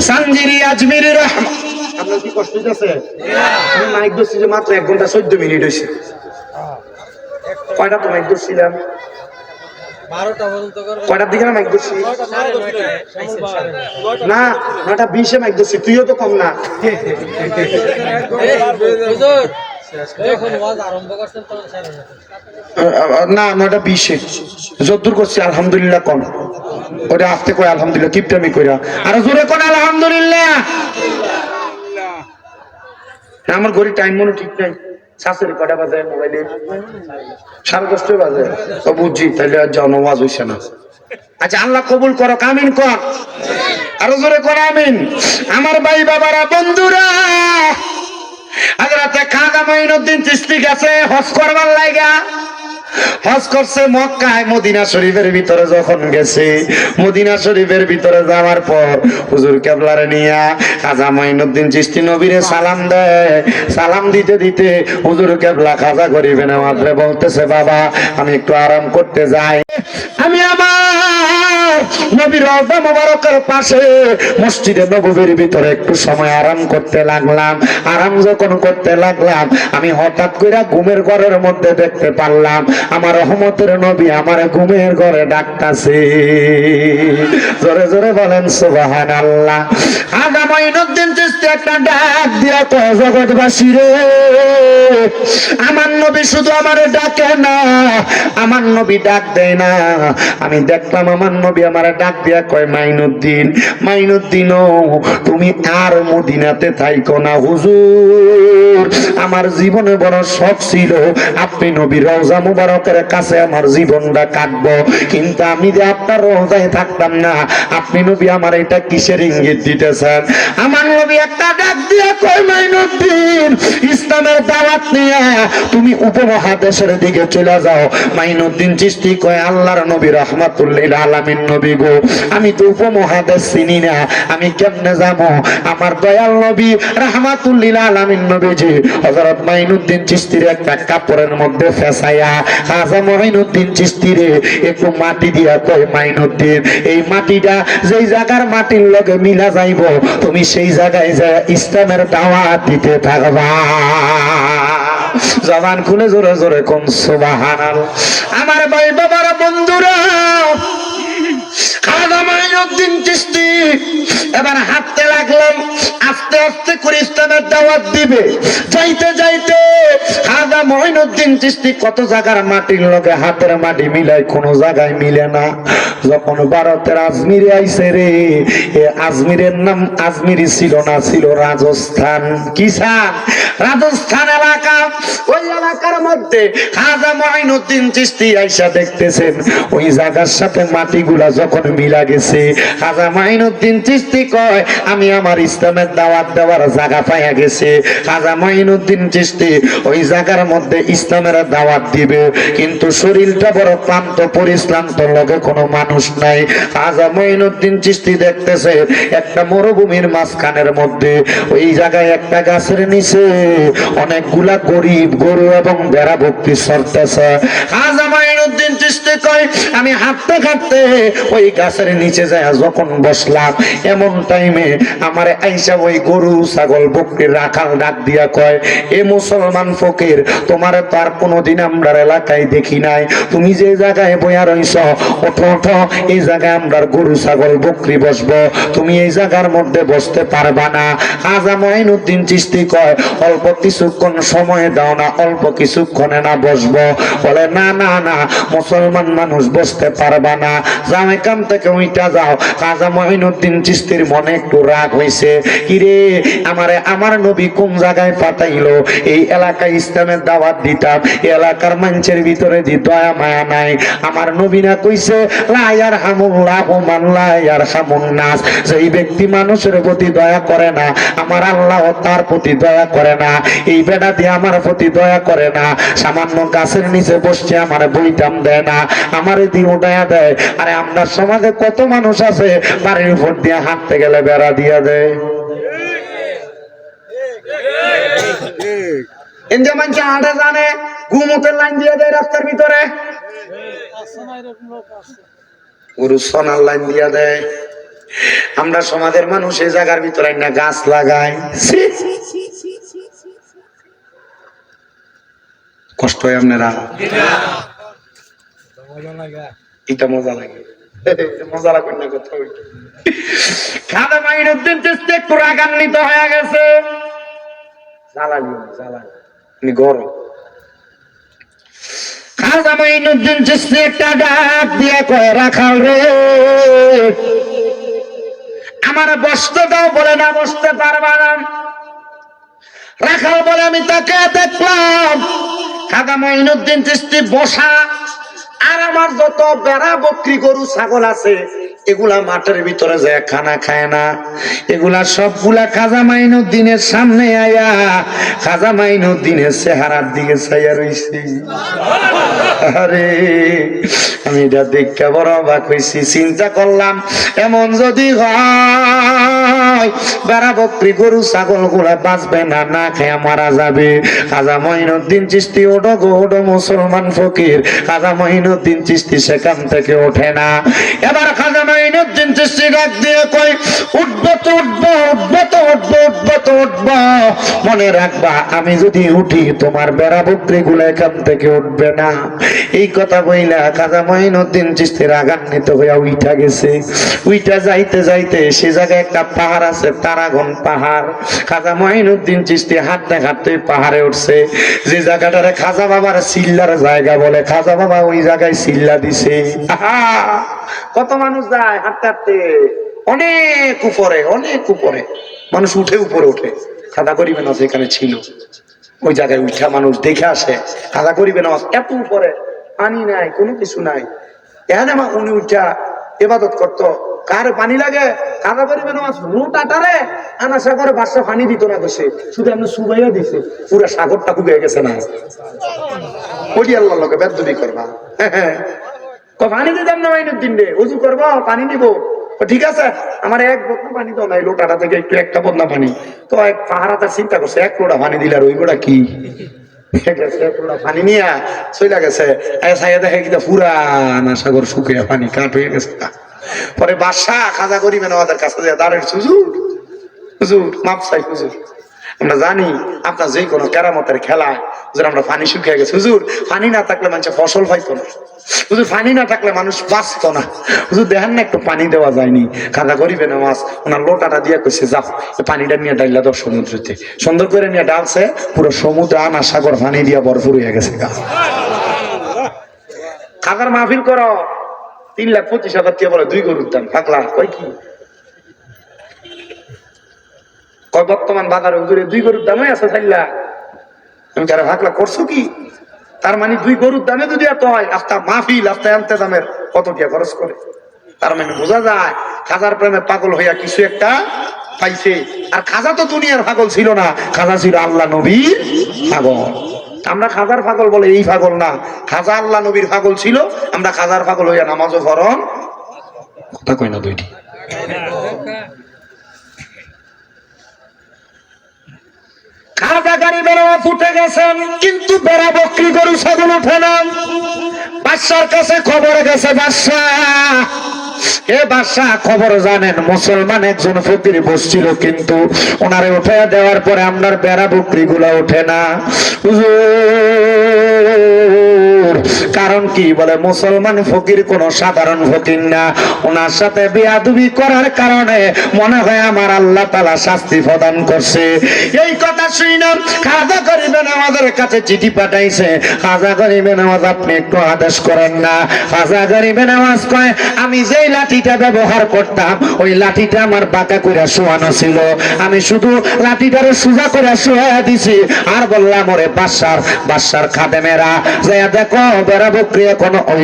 সানজিরি আজমিরি রহমান। আপনার কি কষ্ট হইতাছে? আমি মাইক ধরছি যে মাত্র 1 ঘন্টা 14 মিনিট হইছে। কয়টা তো মাইক ধরছিলাম?
12টা পর্যন্ত করব।
কয়টার দিকে মাইক ধরছি? না, 9:20 মাইক ধরছি। তুইও তো কম না।
হুজুর যখন ওয়াজ আরম্ভ করছেন তখন সারা
না, 9:20 যদ্দুর করছি আলহামদুলিল্লাহ কম। ওটা আস্তে কয় আলহামদুলিল্লাহ, কিপটামি কইরা। আর জোরে কোন আলহামদুলিল্লাহ। না, আমার ঘড়ি টাইম মনে ঠিক নাই। শাশুড়ি কটা বাজে মোবাইলে? 10:30 বাজে। তো বুঝছি, তাহলে আর যাও, নামাজ হইছে না। আচ্ছা, আল্লাহ কবুল করো, আমিন কর। আরো জোরে কর আমিন। আমার ভাই বাবারা, বন্ধুরা, হযরত খাজা মঈনুদ্দিন চিশতি গেছে হজ করবার লাগা। হজ করছে মক্কায়, মদিনা শরীফের ভিতরে যখন গেছে, মদিনা শরীফের ভিতরে যাওয়ার পর হুজুর কেবলারে নিয়া খাজা মঈনুদ্দিন চিশতি নবীরে সালাম দেয়। সালাম দিতে দিতে হুজুর কেবলা খাজা গরিবে নেওয়াতে বলতেছে, বাবা আমি একটু আরাম করতে যাই। আমি আমার নবীর রওজা মোবারকের পাশে মসজিদে নববীর ভিতরে একটু সময় আরাম করতে লাগলাম। আরাম যখন করতে লাগলাম, আমি হঠাৎ করে ঘুমের ঘরের মধ্যে দেখতে পারলাম আমার রহমতের নবী আমার ঘুমের ঘরে ডাকতাছে। জোরে জোরে বলেন সুবহানাল্লাহ। খাজা মঈনুদ্দিন চিশতি একটা ডাক দিয়া তো, জগৎবাসী রে, আমার নবী শুধু আমারে ডাকে না, আমার নবী ডাক দেয় না। আমি দেখলাম আমার নবী আমারে ডাক দিয়া কয়, মাইনুদ্দিন, মাইনুদ্দিন তুমি আর মদিনাতে থাইকো না হুজুর, আমার জীবনে বড় শখ ছিল আপনি নবী রওজা মুবারকের কাছে আমার জীবনটা কাটবো, কিন্তু আমি যে আপনার রওজায় থাকতাম না, আপনি নবী আমার এটা কিসের ইঙ্গিত দিতেছেন? আমার নবী একটা ডাক দিয়ে কয়, মাইনুদ্দিন ইসলামের দাওয়াত নিয়ে তুমি উপমহাদেশের দিকে চলে যাও। মাইনুদ্দিন চিশতি কয়, আল্লাহর নবী রাহমাতুল্লিল আলামিন নবী গো, আমি তো উপমহাদেশ চিনি না, আমি কেমনে যাবো? আমার দয়াল নবী রাহমাতুল্লিল আলামিন নবীজি হযরত মাইনুদ্দিন চিশতির একটা কাপড়ের মধ্যে ফেসাইয়া খাজা মঈনুদ্দিন চিশতিরে একটু মাটি দিয়া কয়, মাইনুদ্দিন এই মাটিটা যেই জায়গার মাটির লগে মিলা যাইব, তুমি সেই জায়গায় যায় ইসলামের দাওয়াত দিতে থাকবা। জবান খুলে জোরে জোরে কোন সুবহানাল্লাহ। আমার ভাই বাবারা, বন্ধুরা, খাজা মঈনুদ্দিন চিশতি এবার হাঁটতে লাগলেন, আস্তে আস্তে করে ইসলামের দাওয়াত দিবে। যাইতে যাইতে খাজা মঈনুদ্দিন চিশতি কত জায়গার মাটির লগে হাতের মাটি মিলাই, কোনো জায়গায় মিলে না। যখন ভারতের আজমিরে আইছে রে, এ আজমিরের নাম আজমিরি ছিল না, ছিল রাজস্থান। কি সান? রাজস্থান এলাকা। ওই এলাকার মধ্যে খাজা মঈনুদ্দিন চিশতি আইসা দেখতেছেন ওই জায়গার সাথে মাটিগুলা যখন মিলা গেছে, খাজা মঈনুদ্দিন চিশতি কয়, আমি আমার ইসলামের দাওয়াত দেওয়ার জায়গা পাইয়া গেছে। খাজা মঈনুদ্দিন চিশতি ওই জায়গার মধ্যে ইসলামের দাওয়াত দিবে, কিন্তু শরীরটা বড় ক্লান্ত, পরিশ্রান্ত, লগে কোনো মানুষ নাই। খাজা মঈনুদ্দিন চিশতি দেখতেছে একটা মরুভূমির মাঝখানের মধ্যে ওই জায়গায় একটা গাছের নিচে অনেকগুলা গরিব গরু এবং ভেড়া ভক্তি চড়তেছে। খাজা মঈনুদ্দিন চিশতি কয়, আমি হাঁটতে হাঁটতে ওই গাছের নিচে যায় যখন বসলাম, এমন টাইমে আমার আইসা ওই গরু ছাগল বকরির রাখাল ডাক দিয়া কয়, এ মুসলমান ফকির, তোমার তো আর কোনোদিন আমরা এলাকায় দেখি নাই, তুমি যে জায়গায় বইয়া রইছ, ওঠো ওঠো, এই জায়গায় আমরা গরু ছাগল বকরি বসবো, তুমি এই জায়গার মধ্যে বসতে পারবা না। খাজা মঈনুদ্দিন চিশতি কয়, অল্প কিছুক্ষণ সময় দাও না, অল্প কিছুক্ষণে না বসবো? বলে, না না না, মুসলমান মুসলমান মানুষ বসতে পারবা না, যাও এখান থেকে উইটা যাও। খাজা মঈনুদ্দিন চিশতির মনে একটু রাগ হয়েছে, কিরে আমার নবী কোন জায়গায় পাঠাইলো? এই এলাকায় ইসলামের দাওয়াত দিতাম, এই এলাকার মানুষের ভিতরে দি দয়া মায়া নাই। আমার নবী না কইছে লা ইয়ারহামুল্লাহু মান লা ইয়ারহামুন নাস, যেই ব্যক্তি মানুষের প্রতি দয়া করে না আমার আল্লাহ তার প্রতি দয়া করে না। এই বেটা দিয়ে আমার প্রতি দয়া করে না, সামান্য গাছের নিচে বসছে আমার বইটাম দেয় না, আমার দিয়ে উঠাইয়া দেয়। আরে আমরা সমাজে কত মানুষ আছে বাড়ির উপর দিয়ে হাঁটতে গেলে বেড়া দিয়া দেয়। এনজে মানুষ হাঁটে জানে ঘুমতের লাইন দিয়ে দেয় রাস্তার ভিতরে, গরু সোনার লাইন দিয়া দেয়। আমরা সমাজের মানুষ এই জায়গার ভিতরে না গাছ লাগায়, কষ্ট হয় আপনারা? এটা মজা লাগে, মজা লাগবে না কথা। খাজা মঈনুদ্দিন চিশতি একটু রাগান্বিত হয়ে গেছে, জ্বালানি গরম। খাজা মঈনুদ্দিন চিশতি একটা ডাক দিয়ে কয়, রাখাল রে আমার বসতে দাও। বলে না বসতে পারবা না। রাখাল বলে আমি তাকে দেখলাম খাজা মঈনুদ্দিন চিশতি বসা, আর আমার যত বেড়া বকরি গরু ছাগল আছে এগুলা মাঠের ভিতরে যায় খানা খায় না, এগুলা সবগুলা খাজা মঈনুদ্দিনের সামনে আয়া খাজা মঈনুদ্দিনের চেহারার দিকে চাইয়া রইছে। আরে আমি এটা দেখতে বড় অবাক হইছি। চিন্তা করলাম এমন যদি হয় বেড়া বকরি গরু ছাগল গুলা বাঁচবে না, না খেয়ে মারা যাবে। খাজা মঈনুদ্দিন চিশতি ওঠো গো ওঠো মুসলমান ফকির। খাজা মঈনুদ্দিন চিশতি সেখান থেকে ওঠে না। এবার খাজা মঈনুদ্দিন চিশতি ডাক দিয়ে কই, উঠবো তো উঠবো, উঠবো তো উঠবো, উঠবো তো উঠবো, মনে রাখবা আমি যদি উঠি তোমার বেড়া বকরি গুলা এখান থেকে উঠবে না। এই কথা বইলা খাজা মঈনুদ্দিন চিশতি রাগান্বিত হইয়া উইঠা গেছে। উইঠা যাইতে যাইতে সে জায়গায় একটা পাহাড় আছে, তারাগণ পাহাড়। খাজা মঈনুদ্দিন চিশতি হাঁটতে হাঁটতে পাহাড়ে উঠছে। যে জায়গাটারে খাজা বাবার সিল্লার জায়গা বলে, খাজা বাবা ওই জায়গায় সিল্লা দিছে। কত মানুষ যায় হাঁটতে হাঁটতে, অনেক উপরে, অনেক উপরে মানুষ উঠে উপরে ওঠে। খাজা গরিবের নামাজ এখানে ছিল, ওই জায়গায় উঠা মানুষ দেখে আসে। খাজা গরিবের নামাজ এত উপরে, পানি নাই, কোনো কিছু নাই। এখানে উনি উঠা ইবাদত করতো। কার পানি লাগে? খাজা গরিবের নামাজ লোটাটারে আনা সাগরে বাদশা পানি দিত না, বসে শুধু এমনি সুবাইয়া দিছে, পুরো সাগরটা ডুবে গেছে। না ওই আল্লাহ লোকে বেদবি করবা, পানি দিতাম না মঈনুদ্দিন রে, উজু করবো পানি দিব, ঠিক আছে আমার এক বদনা পানি দাও নাই, লোটাটা থেকে একটু একটা বদনা পানি। তো এক পাহারাটা চিন্তা করছে এক লোটা পানি দিলে আর ওই গোটা কি পানি নিয়ে চলে গেছে। দেখে কিন্তু পুরানা সাগর শুকিয়ে পানি কাঠ হয়ে গেছে। পরে বাদশা খাজা গরিবের আমাদের কাছে দাঁড়িয়ে, হুজুর হুজুর মাপ চাই হুজুর, আমরা জানি আপনার যে কোনো কেরামতের খেলায় হুজুর আমরা পানি শুকিয়ে গেছে। হুজুর পানি না থাকলে মানুষ ফসল পাইতো না, হুজুর পানি না থাকলে মানুষ বাঁচতো না, হুজুর দেখেন না একটু পানি দেওয়া যায়নি। খাজা গরিবের নামাজ ওনার লোটাটা দিয়ে কইছে, যাও পানিটা নিয়ে ডাইলা দাও সমুদ্রতে। সুন্দর করে নিয়ে ডালছে, পুরো সমুদ্র আনা সাগর পানি দিয়ে ভরপুর হয়ে গেছে। খাজার মাহফিল করো 3,25,000 দিয়ে বলে 2 গরুর দাম, পাগলা কয় কি কয় বর্তমান বাজারে হুজুরে 2 গরুর দামে আছে 4 লাখ। আমি যারা ভাগলা করছো কি? তার মানে 2 গরুর দামে যদি এত হয়, আস্তা মাহফিল আস্তা আনতে দামের কত টাকা খরচ করে। তার মানে বোঝা যায় খাজার প্রেমে পাগল হইয়া কিছু একটা পাইছে। আর খাজা তো দুনিয়ার পাগল ছিল না, খাজা ছিল আল্লাহ নবীর পাগল। আমরা খাজার পাগল বলে এই পাগল না, খাজা আল্লাহ নবীর পাগল ছিল। আমরা খাজার পাগল হইয়া নামাজও ফরন কথা কই না দুইটি। খাজা গরিবের ফুটে গেছেন, কিন্তু বেড়া বকরি গরু ছাগল উঠে না। বাদশার কাছে খবর গেছে, বাদশাহ এ বাদশাহ খবর জানেন মুসলমান একজন ফকির বসছিল, কিন্তু ওনারে উঠে দেওয়ার পরে আপনার বেড়া বকরি গুলা ওঠে না। হুজুর কারণ কি বলে মুসলমান ফকির কোন সাধারণ ফকির না, ওনার সাথে বেয়াদবি করার কারণে মনে হয় আমার আল্লাহ তাআলা শাস্তি প্রদান করছে। এই কথা শুনে খাজা গরিবে নওয়াজের কাছে চিঠি পাঠাইছে। খাজা গরিবে নওয়াজ আপনি একটু আদেশ করেন না। খাজা গরিবে নওয়াজ কয় আমি যেই লাঠিটা ব্যবহার করতাম ওই লাঠিটা আমার বাঁকা করে শোয়ানো ছিল, আমি শুধু লাঠিটারে সোজা করে শোয়া দিছি আর বললাম ওরে বাদশার খাদেমেরা যাইয়া দেখো বেড়া বকরি এখন ওই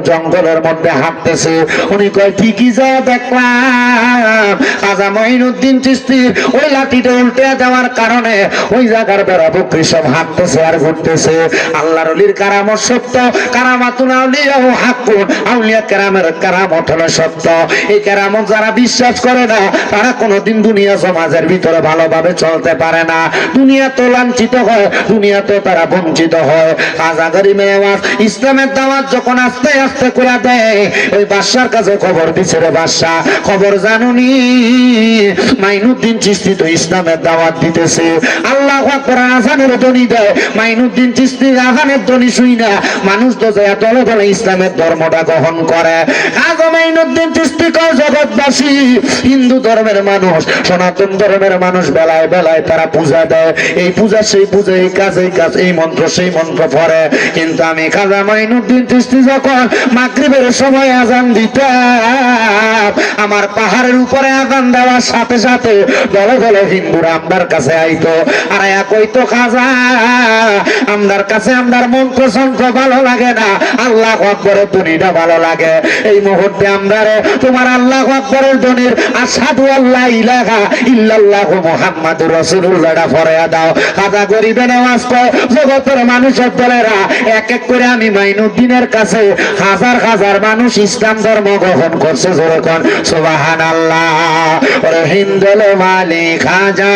জঙ্গলের মধ্যে হাঁটতেছে। উনি কয় ঠিকই যা দেখলাম খাজা মঈনুদ্দিন চিশতি ওই লাঠিটা উল্টে দেওয়ার কারণে ওই জায়গার বেড়া বকরি সব হাঁটতেছে আর ঘুরতেছে। আল্লাহর ওলির কারামত সত্য, কারামাতুল আউলিয়া ও হাক্কুন, আউলিয়া কেরামের কারামত হলো সত্য। এই কারামত যারা বিশ্বাস করে না তারা কোনোদিন দুনিয়া সমাজের ভিতরে ভালোভাবে চলতে পারে না। দুনিয়া তো লাঞ্ছিত হয়, দুনিয়া তো তারা বঞ্চিত হয়। খাজা গরিবে নওয়াজ ইসলামের দাওয়াত যখন আস্তে আস্তে করে দেয় ওই বাদশার কাছে খবর দিছে, রে বাদশা খবর জানুনি মাইনুদ্দিন চিশতি তো ইসলামের দাওয়াত দিতেছে। আল্লাহু আকবার আযানের ধ্বনি দেয়, মাইনুদ্দিন চিশতির আযানের ধ্বনি শুই না মানুষ তো যায় দলে দলে ইসলামের ধর্মটা গ্রহণ করে। খাজা মাইনুদ্দিন চিশতি কয় জগৎবাসী হিন্দু ধর্মের মানুষ, সনাতন ধর্মের মানুষ বেলায় বেলায় তারা পূজা দেয়, এই পূজা সেই পূজা, এই কাজ এই কাজ, এই মন্ত্র সেই মন্ত্র পড়ে, কিন্তু আমি খাজা মাইনুদ্দিন চিশতি যখন মাগরিবের সময় আযান দিতাম আমার পাহাড়ের উপরে আযান দেওয়ার সাথে সাথে দলে দলে হিন্দুরা আমরার কাছে আইতো আর কইতো খাজা আমরার কাছে আমরার মন্ত্র শঙ্খ ভালো লাগে না, আল্লাহু আকবারের ধ্বনিটা ভালো লাগে। এই মুহূর্তে আমরা তোমার আল্লাহু আকবারের ধ্বনির আশহাদু আল্লা ইলাহা ইল্লাল্লাহু মুহাম্মাদুর রাসূলুল্লাহটা পড়ায়া দাও। খাজা গরিবে নওয়াজ কয় জগতের মানুষের দলেরা এক এক করে আমি মাইনুদ্দিনের কাছে হাজার হাজার মানুষ ইসলাম ধর্ম গ্রহণ করছে। যেরকম সুবহানাল্লাহ। ওরে হিন্দুল মালিক খাজা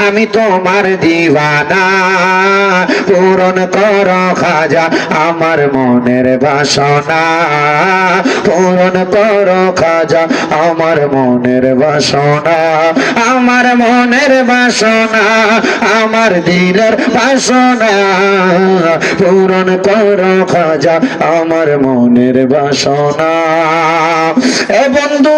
আমি তোমার দিওয়ানা, পূরণ করো খাজা আমার মনের বাসনা, পূরণ করো খাজা আমার মনের বাসনা, আমার মনের বাসনা, আমার দিলের বাসনা, পূরণ করো খাজা আমার মনের বাসনা। এ বন্ধু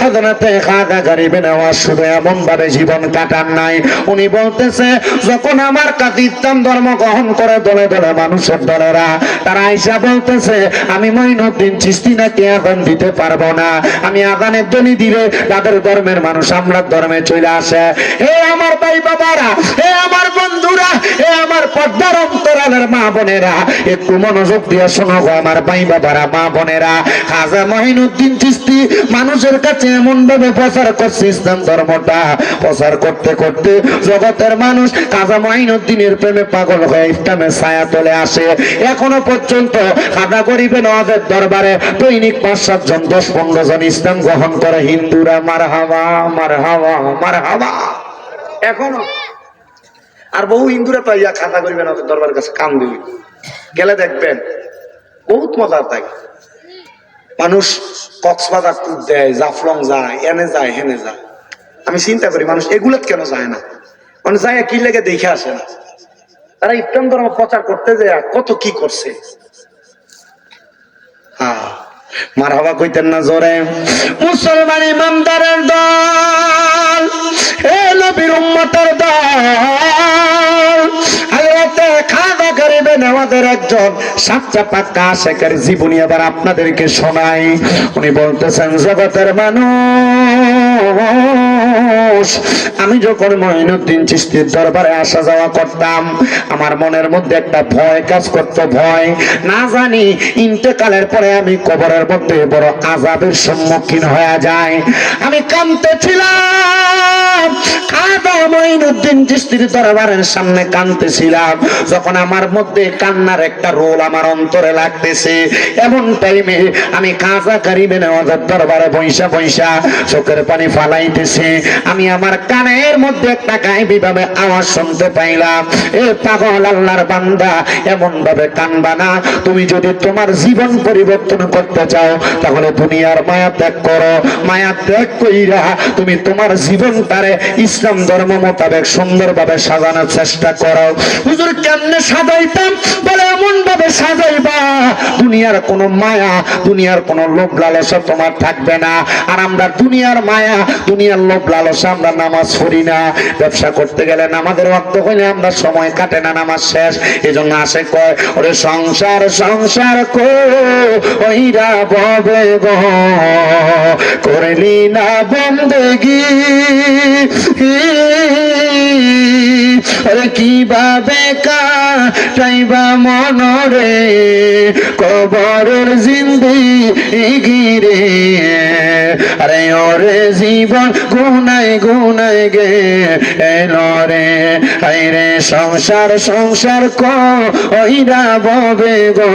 হযরতে খাজা গরিবে নওয়াজ শুধু এমন ভাবে জীবন কাটান নাই, উনি বলতেছে যখন আমার কাছে ইসলাম ধর্ম গ্রহণ করে দলে দলে মানুষের দলেরা তারা আইসা বলতেছে আমি মঈনুদ্দিন চিশতি নাকি আযান দিতে পারবো না, আমি আযানের ধ্বনি দিলে তাদের ধর্মের মানুষ আমরা ধর্মে চলে আসে। হে আমার ভাই বাবারা, হে আমার বন্ধুরা, হে আমার পর্দার অন্তরালের মা বোনেরা, একটু মনোযোগ দিয়ে শোনো গো আমার ভাই বাবারা, মা বোনেরা। খাজা মঈনুদ্দিন চিশতি মানুষের কাছে এমন ভাবে প্রচার করছে ইসলাম ধর্মটা, প্রচার করতে করতে জগতের মানুষ খাজা মঈনুদ্দিনের প্রেমে পাগল হয়ে ইসলামের ছায়া তলে আসে। এখনো পর্যন্ত খাজা গরিবে নওয়াজের দরবারে দৈনিক ৫-৭ জন ১০-১৫ জন ইসলাম গ্রহণ করে হিন্দুরা। মারহাবা মারহাবা মারহাবা। এখনো আর বহু হিন্দুরা তো ইয়া খাজা গরিবে নওয়াজের দরবারের কাছে কান দিবে, গেলে দেখবেন বহুত মজা থাকে। মানুষ কক্সবাজার ট্যুর দেয়, জাফলং যায়, এনে যায় হেনে যায়। আমি চিন্তা করি মানুষ এগুলো কেন যায় না, মানে যায় কি লেগে দেখে আসে না। তারা ইসলাম ধর্ম প্রচার করতে যায় কত কি করছে। হ্যাঁ মারহাবা কইতেন না জোরে। মুসলমান ইমানদারের দল, হে নবীর উম্মতের দল, হযরতে খাজা গরিবে নওয়াজের একজন সাচ্চা পাক্কা আশিকের জীবনী আবার আপনাদেরকে শোনাই। উনি বলতেছেন জগতের মানুষ, আমি যখন মঈনুদ্দিন চিশতির দরবারে আসা যাওয়া করতাম আমার মনের মধ্যে একটা ভয় কাজ করতো, ভয় না জানি ইন্তেকালের পরে আমি কবরের মধ্যে বড় আযাবের সম্মুখীন হয়ে যায়। আমি কাঁদতেছিলাম, খাজা মঈনুদ্দিন চিশতির দরবারের সামনে কাঁদতেছিলাম। যখন আমার মধ্যে কান্নার একটা রোল আমার অন্তরে লাগতেছে, এমন টাইমে আমি খাজা গরিবে নওয়াজের দরবারে বইসা বইসা চোখের পানি ফালাইতেছি। আমি আমার কানের মধ্যে একটা গায়েবী ভাবে আওয়াজ শুনতে পাইলাম, এ পাগল আল্লাহর বান্দা এমন ভাবে কানবা না, তুমি যদি তোমার জীবন পরিবর্তন করতে চাও তাহলে দুনিয়ার মায়া ত্যাগ করো, মায়া ত্যাগ কইরা তুমি তোমার জীবনটারে দুনিয়ারে ইসলাম ধর্ম মোতাবেক সুন্দরভাবে সাজানোর চেষ্টা করো। হুজুর কেমনে সাজাইতাম? বলে এমন ভাবে সাজাইবা দুনিয়ার কোনো মায়া, দুনিয়ার কোনো লোভ লালসা তোমার থাকবে না। আর আমরা দুনিয়ার মায়া, দুনিয়ার লোভ লালসা আমরা নামাজ পড়ি না। ব্যবসা করতে গেলে নামাজের ওয়াক্ত হইলে আমরা সময় কাটে না, নামাজ শেষ। এজন্য আসে কয় ওরে সংসার সংসার কইরা ববে গো করলি না বন্দেগি, আরে কিভাবে কাটাইবা মনরে কবরের জিন্দেগি রে। আরে ওরে জীবন গুনাই গুনাই গে এলো রে। আইরে সংসার সংসার কইরা ববে গো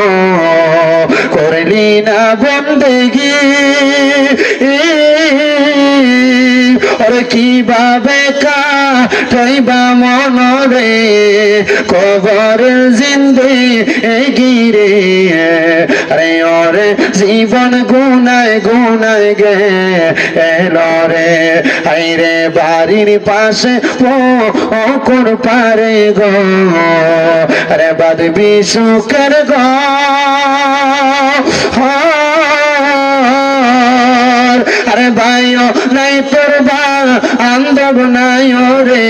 করলি না বন্দেগি, আরে কিভাবে কাটাইবা মনরে কবরের জিন্দেগি রে। আরে ওরে জীবন গুনাই গুনাই গে এলো রে। আইরে বাড়ির পাশে পুকুর পারে গো আরে বাঁধবি সুখের ঘর। আরে ভাইও নাই তোর বান্ধব নাই রে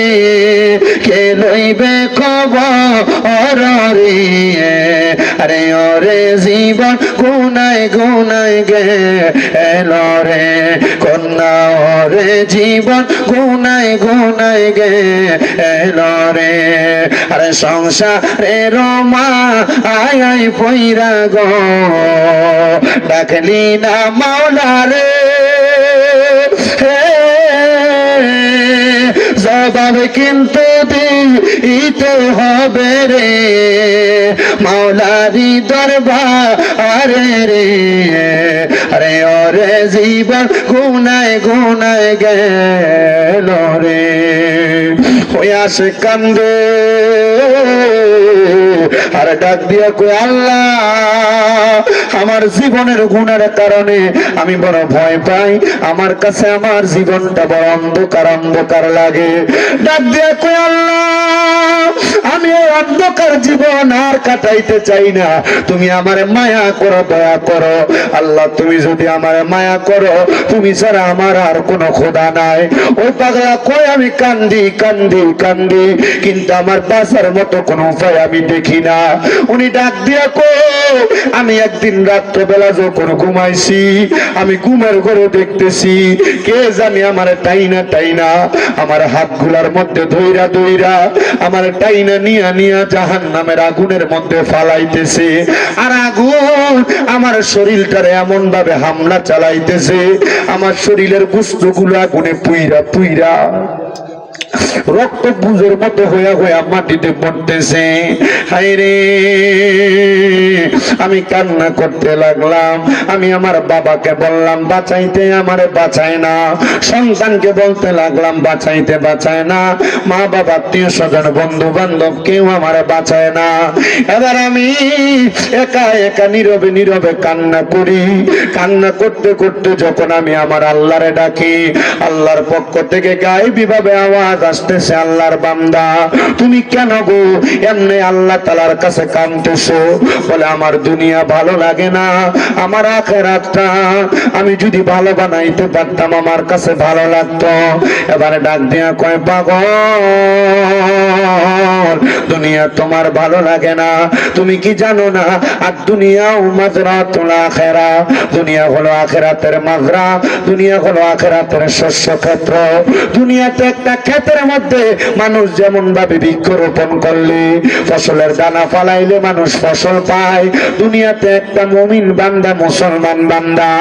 কে লইবে খবর রে। আরে ওরে জীবন গুনাই গুনাই গে এলো রে কন্যা, ওরে জীবন গুনাই গুনাই গে এলো রে। আরে সংসারের মা আয় আয় পইরা গো ডাকলি না মাওলা রে। জবাব কিন্তু দিতে হবে রে মাওলারি দরবারে রে। আরে ওরে জীবন গুনাই গুনাই গেল রে। হইয়া সে কান্দে আর ডাক দিয়া কই আল্লাহ আমার জীবনের গুনার কারণে আমি বড় ভয় পাই, আমার কাছে আমার জীবনটা বড় অন্ধকার অন্ধকার লাগে। ডাক দিয়া কই আল্লাহ আমি এই অন্ধকার জীবন আর কাটাইতে চাই না, তুমি আমারে মায়া করো, দয়া করো। আল্লাহ তুমি যদি আমারে মায়া করো, তুমি ছাড়া আমার আর কোনো খোদা নাই। ওই পাগলা কই আমি কান্দি কান্দি কান্দি কিন্তু আমার বাঁচার মতো কোনো উপায় আমি দেখি না। উনি ডাক দিয়া কো আমি একদিন রাত্রবেলা যখন ঘুমাইছি আমি ঘুমের ঘরে দেখতেছি কে জানি আমার টাইনা টাইনা আমার হাত গুলার মধ্যে ধইরা ধইরা আমার টাইনা নিয়া নিয়া জাহান্নামের আগুনের মধ্যে ফালাইতেছে। আর আগুন আমার শরীরটারে এমন ভাবে হামলা চালাইতেছে আমার শরীরের গোশতগুলো আগুনে পুইরা পুইরা রক্ত বুঝের মতো হইয়া হইয়া মাটিতে পড়তেছে। হায়রে আমি কান্না করতে লাগলাম। আমি আমার বাবাকে বললাম বাঁচাইতে, আমারে বাঁচায় না। সন্তানকে বলতে লাগলাম বাঁচাইতে, বাঁচায় না। মা বাবা আত্মীয় স্বজন বন্ধু বান্ধব কেউ আমারে বাঁচায় না। এবার আমি একা একা নীরবে নীরবে কান্না করি। কান্না করতে করতে যখন আমি আমার আল্লাহরে ডাকি, আল্লাহর পক্ষ থেকে গায়েবী ভাবে আওয়াজ আসতেছে, আল্লাহর বান্দা তুমি কেন গো এমনি আল্লাহ তাআলার কাছে কাঁদতেছো? বলে আমার দুনিয়া ভালো লাগে না, আমার আখিরাতটা আমি যদি ভালো বানাইতে পারতাম আমার কাছে ভালো লাগতো। এবারে ডাক দিয়া কয় পাগল দুনিয়া তোমার ভালো লাগে না, তুমি কি জানো না আর দুনিয়াও মাজরাতুল আখিরা, দুনিয়া হলো আখিরাতের মাজরা, দুনিয়া হলো আখিরাতের শস্য ক্ষেত্র। দুনিয়াতে একটা ক্ষেতের মধ্যে মানুষ যেমন ভাবে বৃক্ষরোপণ করলে ফসলের দানা ফালাইলে মানুষ ফসল পায়, দুনিয়াতে একটা মুমিন বান্দা মুসলমান বান্দা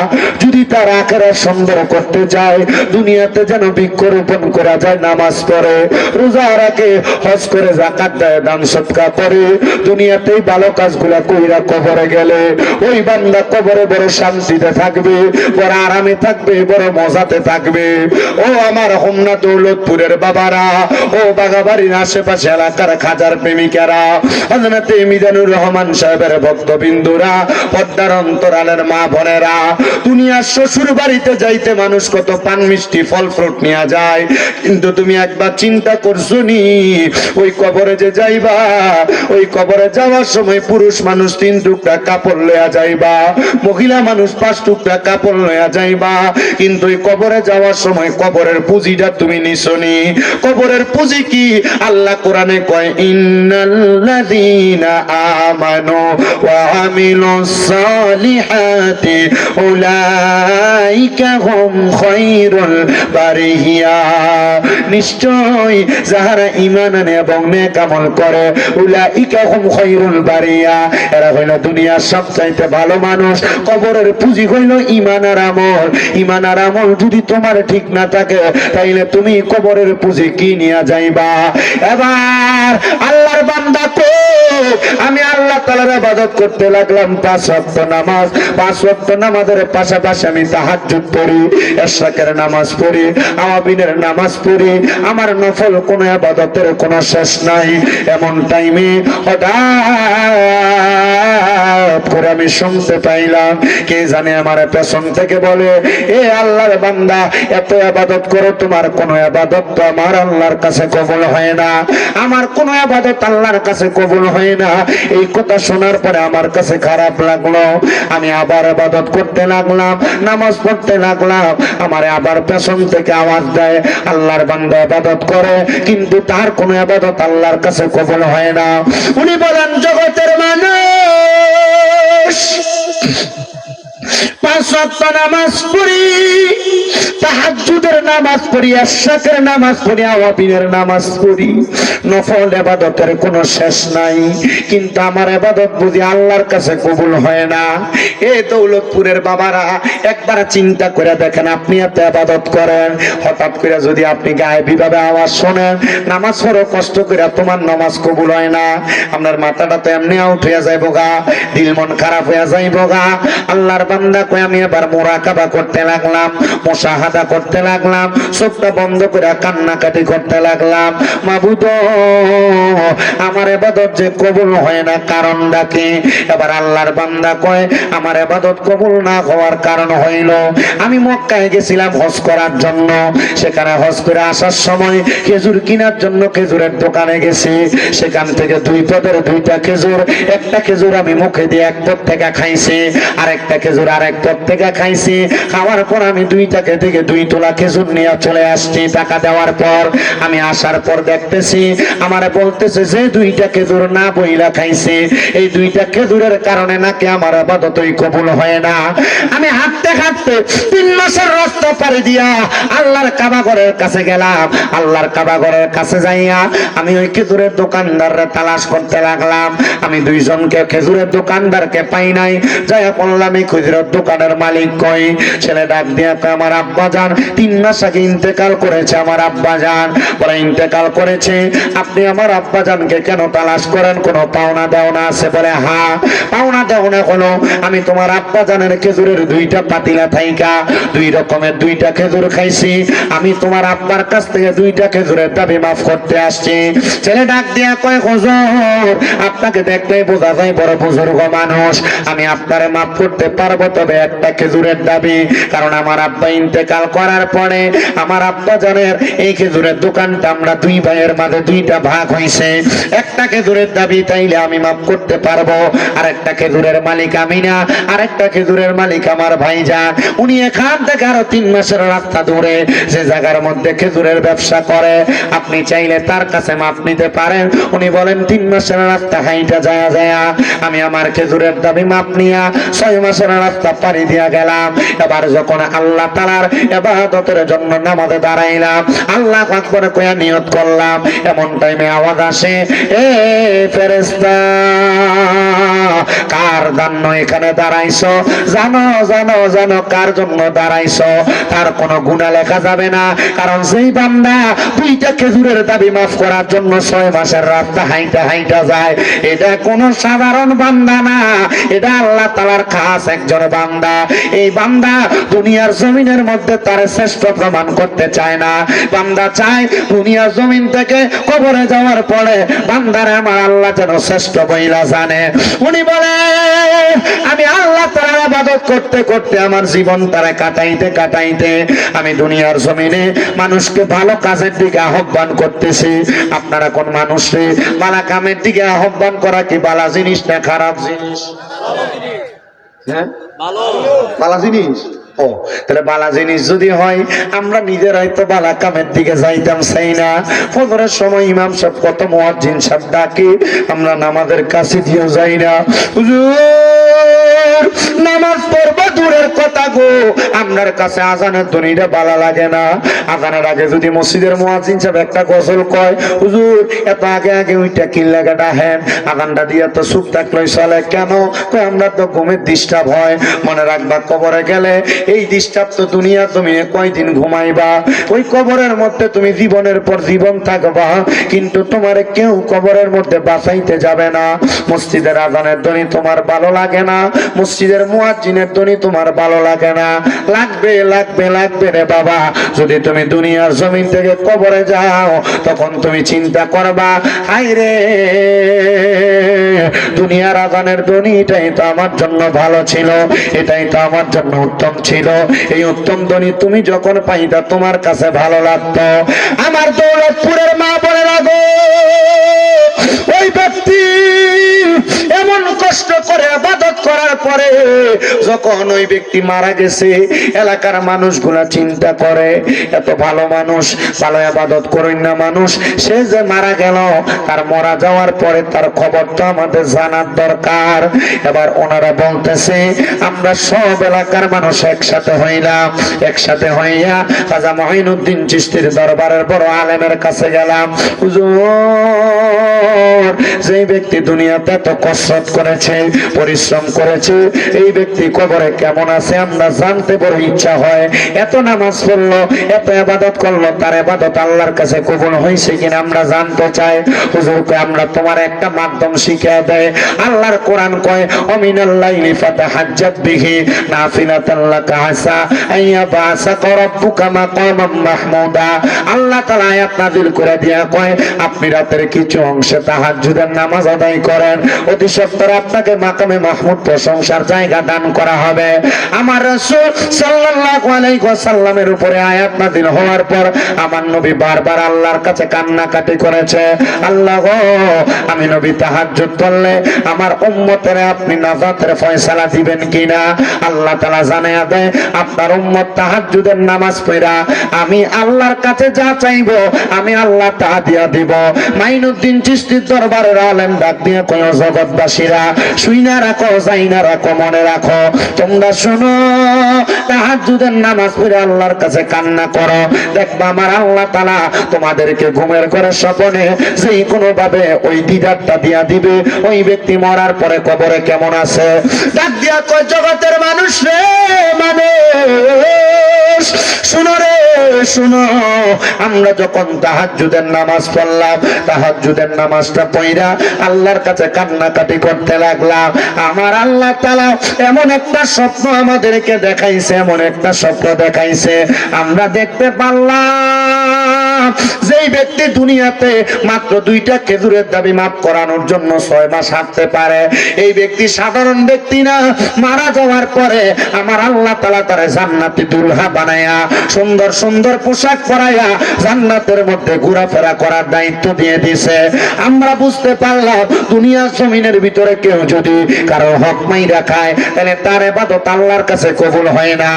যদি তার আখিরাত সুন্দর করতে যায় দুনিয়াতে যেন বৃক্ষরোপণ করা যায়, নামাজ পড়ে, রোজা রাখে, হজ করে, যাকাত দেয়, দান সদকা করে, দুনিয়াতেই ভালো কাজগুলা কইরা কবরে গেলে ওই বান্দা কবরে বড় শান্তিতে থাকবে, বড় আরামে থাকবে, বড় মজাতে থাকবে। ও আমার হোমনা দৌলতপুরের বাবা বাবারা, ও বাগাবাড়ির আশেপাশে এলাকার খাজার প্রেমিকারা, হযরত মিজানুর রহমান সাহেবের ভক্তবিন্দুরা, পর্দার অন্তরালের মা বোনেরা, দুনিয়ার শ্বশুর বাড়িতে যাইতে মানুষ কত পান মিষ্টি ফল ফ্রুট নিয়ে যায়, কিন্তু তুমি একবার চিন্তা করছো নি ওই কবরে যে যাইবা, ওই কবরে যাওয়ার সময় পুরুষ মানুষ 3 টুকরা কাপড় লইয়া যাইবা, মহিলা মানুষ 5 টুকরা কাপড় লইয়া যাইবা, কিন্তু ওই কবরে যাওয়ার সময় কবরের পুঁজিটা তুমি নিছনি। কবরের পুঁজি কি? আল্লাহ কোরআনে কয়, ইন্নাল্লাযীনা আমানু ওয়া আমিলুস সালিহাতি উলাইকা হুম খায়রুল বারিয়া, নিশ্চয় যাহারা ঈমান আনে এবং নেক আমল করে, উলাইকা হুম খায়রুল বারিয়া, এরা হইল দুনিয়ার সবচাইতে ভালো মানুষ। কবরের পুঁজি হইল ঈমান আর আমল। ঈমান আর আমল যদি তোমার ঠিক না থাকে, তাইলে তুমি কবরের পুঁজি কি নিয়ে যাইবা? এবার আল্লাহর বান্দা কো, আমি আল্লাহ তাআলার ইবাদত করতে লাগলাম 5 ওয়াক্ত নামাজ, 5 ওয়াক্ত নামাজের পাশাপাশি আমি তাহাজ্জুদ পড়ি, ইশরাকের নামাজ পড়ি, আওয়াবিনের নামাজ পড়ি, আমার নফল কোন ইবাদতের কোন শেষ নাই। এমন টাইমে হঠাৎ করে আমি শুনতে পাইলাম, কে জানে আমার পেছন থেকে বলে, এ আল্লাহর বান্দা, এত ইবাদত করো, তোমার কোন ইবাদত তো আমার আল্লাহর কাছে কবুল হয় না, আমার কোন ইবাদত আল্লাহর কাছে কবুল হয় না। এই কথা শোনার পরে আমার কাছে খারাপ লাগলো, আমি আবার ইবাদত করতে লাগলাম, নামাজ পড়তে লাগলাম। আমার আবার পেছন থেকে আওয়াজ দেয়, আল্লাহর বান্দা ইবাদত করে, কিন্তু তার কোন ইবাদত আল্লাহর কাছে কবুল হয় না। উনি বলেন, জগতের মানুষ, 5 ওয়াক্ত নামাজ পড়ি, তাহাজ্জুদের নামাজ পড়ি, ইশরাকের নামাজ পড়ি, আওয়াবিনের নামাজ পড়ি, নফল ইবাদতের কোনো শেষ নাই, কিন্তু আমার ইবাদত বুঝি আল্লাহর কাছে কবুল হয় না। এই দৌলতপুরের বাবারা, একবার চিন্তা করে দেখেন, আপনি এত ইবাদত করেন, হঠাৎ করে যদি আপনি গায়েবী ভাবে আওয়াজ শোনেন, নামাজ পড়ো কষ্ট করে, তোমার নামাজ কবুল হয় না, আপনার মাথাটা তো এমনি আউট হয়ে যাইব গা, দিল মন খারাপ হয়ে যাইব গা। আল্লাহর বান্দা কই, আমি এবার মুরাকাবা করতে লাগলাম, মুশাহাদা করতে লাগলাম, চোখটা বন্ধ করে কান্নাকাটি করতে লাগলাম, মাবুদ আমার ইবাদত যে কবুল হয় না, কারণটা কি? এবার আল্লাহর বান্দা কয়, আমার ইবাদত কবুল না হওয়ার কারণ হইল, আমি মক্কায় গেছিলাম হজ করার জন্য, সেখানে হজ করে আসার সময় খেজুর কেনার জন্য খেজুরের দোকানে গেছি, সেখান থেকে 2 পদের 2টা খেজুর, একটা খেজুর আমি মুখে দিয়ে 1 পদ থেকে খাইছি, আরেকটা খেজুর আরেক পদ থেকে খাইছি। খাওয়ার পর আমি 2টাকে থেকে 2 তোলা খেজুর নিয়ে চলে আসছি। টাকা দেওয়ার পর আমি আসার পর দেখতেছি আমারে বলতেছে যে 2টা খেজুর না বইলা খাইছে, এই 2টা খেজুরের কারণে নাকি আমার ইবাদতই কবুল হয় না। আমি হাঁটতে হাঁটতে 3 মাসের রাস্তা পাড়ি দিয়া আল্লাহর কাবা ঘরের কাছে গেলাম। আল্লাহর কাবা ঘরের কাছে যাইয়া আমি ওই খেজুরের দোকানদাররে তালাশ করতে লাগলাম। আমি 2 জনকে খেজুরের দোকানদারকে পাই নাই, যাইয়া বললাম এই খেজুরের দোকানের মালিক কই? ছেলে ডাক দিয়া কয়, আমার আব্বাজান 3 মাস আগে ইন্তেকাল করেছে। আমার আব্বাজান বলে, ইন্তেকাল করেছে? আপনি আমার আব্বাজানকে কেন তালাশ করেন? কোনো পাওনা দেওনা আছে? বলে, হ্যাঁ, পাওনা দেওনা হলো আমি তোমার আব্বাজানের খেজুরের 2টা পাতিলা থাইকা 2 রকমের 2টা খেজুর খাইছি, আমি তোমার আব্বার কাছ থেকে 2টা খেজুরের দাবি মাফ করতে আসছি। ছেলে ডাক দিয়া কয়, হুজুর আপনাকে দেখলেই বোঝা যায় বড় বুজুর্গ মানুষ, আমি আপনারে মাফ করতে পারবো, তবে একটা খেজুরের দাবি, কারণ আমার আব্বা ইন্তেকাল করার পরে আমার আব্বা জানের এই খেজুরের দোকানটা আমরা 2 ভাইয়ের মাঝে 2টা ভাগ হইছে, একটা খেজুরের দাবি তাইলে আমি মাফ করতে পারবো, আর একটা খেজুরের মালিক আমি না, আরেকটা খেজুরের মালিক আমার ভাইজান, উনি এখান থেকে আরো 3 মাসের রাস্তা দূরে যে জায়গার মধ্যে খেজুরের ব্যবসা করে, আপনি চাইলে তার কাছে মাফ নিতে পারেন। উনি বলেন 3 মাসের রাস্তা হাইটা যায়া যায়া আমি আমার খেজুরের দাবি মাপ নিয়া 6 মাসের রাস্তা পাড়ি দিয়া গেলাম। এবার যখন আল্লাহ তাআলার ইবাদতের জন্য নামাজে দাঁড়াইলাম, আল্লাহু আকবার কইয়া নিয়ত করলাম, এমন টাইমে আওয়াজ আসে, এ ফেরেশতা কার জন্য এখানে দাঁড়াইছো? জানো জানো জানো কার জন্য দাঁড়াইছো? তার কোনো গুনাহ লেখা যাবে না, কারণ সেই বান্দা 2টা খেজুরের দাবি মাফ করার জন্য 6 মাসের রাস্তা হাইটা যায়, এটা কোনো সাধারণ বান্দা না, এটা আল্লাহ তাআলার খাস একজন একজন বান্দা, এই বান্দা দুনিয়ার জমিনের মধ্যে তার শ্রেষ্ঠ প্রমাণ করতে চায় না। বান্দা চায় দুনিয়ার জমিন থেকে কবরে যাওয়ার পরে বান্দারে আমার আল্লাহ যেন শ্রেষ্ঠ বইলা জানে। উনি বলে আমি আল্লাহ তাআলার ইবাদত করতে করতে আমার জীবন তারা কাটাইতে কাটাইতে আমি দুনিয়ার জমিনে মানুষকে ভালো কাজের দিকে আহ্বান করতেছি। আপনারা কোন মানুষকে ভালো কামের দিকে আহ্বান করা কি ভালো জিনিস না খারাপ জিনিস? হ্যাঁ, ভালো জিনিস। ও তাহলে বালা জিনিস যদি হয় আমরা নিজেরাই তো বালা কামের দিকে যাইতাম চাই না। ফজরের সময় ইমাম সাহেব কত মুয়াজ্জিন সাহেব ডাকে, আমরা নামাজের কাছে দিয়েও যাই না। হুজুর নামাজ পড়বো দূরের কথা গো, আপনার কাছে আজানের ধ্বনিটা ভালো লাগে না। আজানের আগে যদি মসজিদের মুয়াজ্জিন সাহেব একটা গজল কয়, হুজুর এত আগে আগে ওইটা কি লাগে ডাহেন, আজানটা দিয়ে তো চুপ থাকলে চলে কেন? কয় আমরা তো ঘুমের ডিস্টার্ব হয়। মনে রাখবা কবরে গেলে এই ডিস্টার্ব তো দুনিয়া তুমি কয়দিন ঘুমাইবা, ওই কবরের মধ্যে তুমি জীবনের পর জীবন থাকবা, কিন্তু তোমার কেউ কবরের মধ্যে বাঁচাইতে যাবে না। মসজিদের আজানের ধ্বনি তোমার ভালো লাগে না, মসজিদের মুয়াজ্জিনের ধ্বনি তোমার ভালো লাগে না, লাগবে লাগবে লাগবে রে বাবা। যদি তুমি দুনিয়ার জমিন থেকে কবরে যাও তখন তুমি চিন্তা করবা, হায় রে দুনিয়ার আজানের ধ্বনি এটাই তো আমার জন্য ভালো ছিল, এটাই তো আমার জন্য উত্তম ছিল। এই উত্তম ধ্বনি তুমি যখন পাইতা তোমার কাছে ভালো লাগতো। আমার দৌলতপুরের মা বলে রাখো, ওই ব্যক্তি এমন কষ্ট করে ইবাদত করার পরে যখন ওই ব্যক্তি মারা গেছে, এলাকার মানুষগুলা চিন্তা করে এত ভালো মানুষ, ভালো ইবাদত করেন না মানুষ, সে যে মারা গেল তার মারা যাওয়ার পরে তার খবরটা আমাদের জানার দরকার। এবার ওনারা বলতেছে আমরা সব এলাকার মানুষ একসাথে হইলাম, একসাথে হইয়া খাজা মঈনুদ্দিন চিশতির দরবারের বড় আলেমের কাছে গেলাম। হুজুর যে ব্যক্তি দুনিয়াতে এত কসরত করেছে, পরিশ্রম করেছে, এই ব্যক্তি কবরে কেমন আছে আমরা জানতে বড় ইচ্ছা হয়। এত নামাজ পড়লো, এত ইবাদত করলো, তার ইবাদত আল্লাহর কাছে কবুল হয়েছে কিনা আমরা জানতে চাই। হুজুরকে আমরা তোমার একটা মাধ্যম শিখিয়ে দেয়। আল্লাহর কোরআন কয় অমিনাল লাইলি ফাতাহাজ্জাত বিহি নাফিলাতান লাকা আসা আইয়া বাসাকা রাব্বুকা মাকামাম মাহমুদা। আল্লাহ তাআলা আয়াত নাযিল করে দিয়া কয় আপনি রাতের কিছু অংশে তাহাজ্জুদের নামাজ আদায় করেন, অতি সত্বর আপনাকে মাকামে মাহমুদ প্রশংসার জায়গা দান করা হবে। আমার রাসূল সাল্লাল্লাহু আলাইহি ওয়াসাল্লামের উপরে আয়াত নাযিল হওয়ার পর আমার নবী বারবার আল্লাহর কাছে কান্নাকাটি করেছে, আল্লাহ গো আমি নবী তাহাজ্জুদ পড়লে আমার উম্মতের আপনি নাজাতের ফয়সালা দিবেন কিনা। আল্লাহ তাআলা জানায়া দেয় আপনার উম্মত তাহাজ্জুদের নামাজ পড়া আমি আল্লাহর কাছে যা চাইবো আমি আল্লাহ তা দিয়া দিব। মাইনুদ্দিন চিশতির দরবারের আলেম ডাক দিয়ে কয় জগৎবাসীরা শুইনা রাখো, যাইনা রাখো, মনে রাখো, তোমরা শোনো তাহাজ্জুদের নামাজ পড়ে আল্লাহর কাছে কান্না করো, দেখবা আমার আল্লাহ তাআলা তোমাদেরকে ঘুমের ঘরে স্বপ্নে যেই কোনো ভাবে ওই দিদারটা দিয়া দিবে। ওই ব্যক্তি মরার পরে কবরে কেমন আছে ডাক দিয়া কয় জগতের মানুষ রে মানুষ শুনো রে শুনো, আমরা যখন তাহাজ্জুদের নামাজ পড়লাম, তাহাজ্জুদের নামাজটা পড়া আল্লাহর কাছে কান্নাকাটি করতে লাগলাম, আমার আল্লাহ তাআলা এমন একটা স্বপ্ন আমাদেরকে দেখাইছে, এমন একটা স্বপ্ন দেখাইছে আমরা দেখতে পারলাম যেই ব্যক্তি দুনিয়াতে মাত্র 2টা খেজুরের দাবি মাফ করানোর জন্য 6 মাস হাঁটতে পারে, এই ব্যক্তি সাধারণ ব্যক্তি না। মারা যাওয়ার পরে আমার আল্লাহ তাআলা তারে জান্নাতি দুলহা বানায়া সুন্দর সুন্দর পোশাক পরাইয়া জান্নাতের মধ্যে ঘোরাফেরা করার দায়িত্ব দিয়ে দিয়েছে। আমরা বুঝতে পারলাম দুনিয়ার জমিনের ভিতরে কেউ যদি কারো হক মাইরা খায় তাহলে তার ইবাদত আল্লাহর কাছে কবুল হয় না,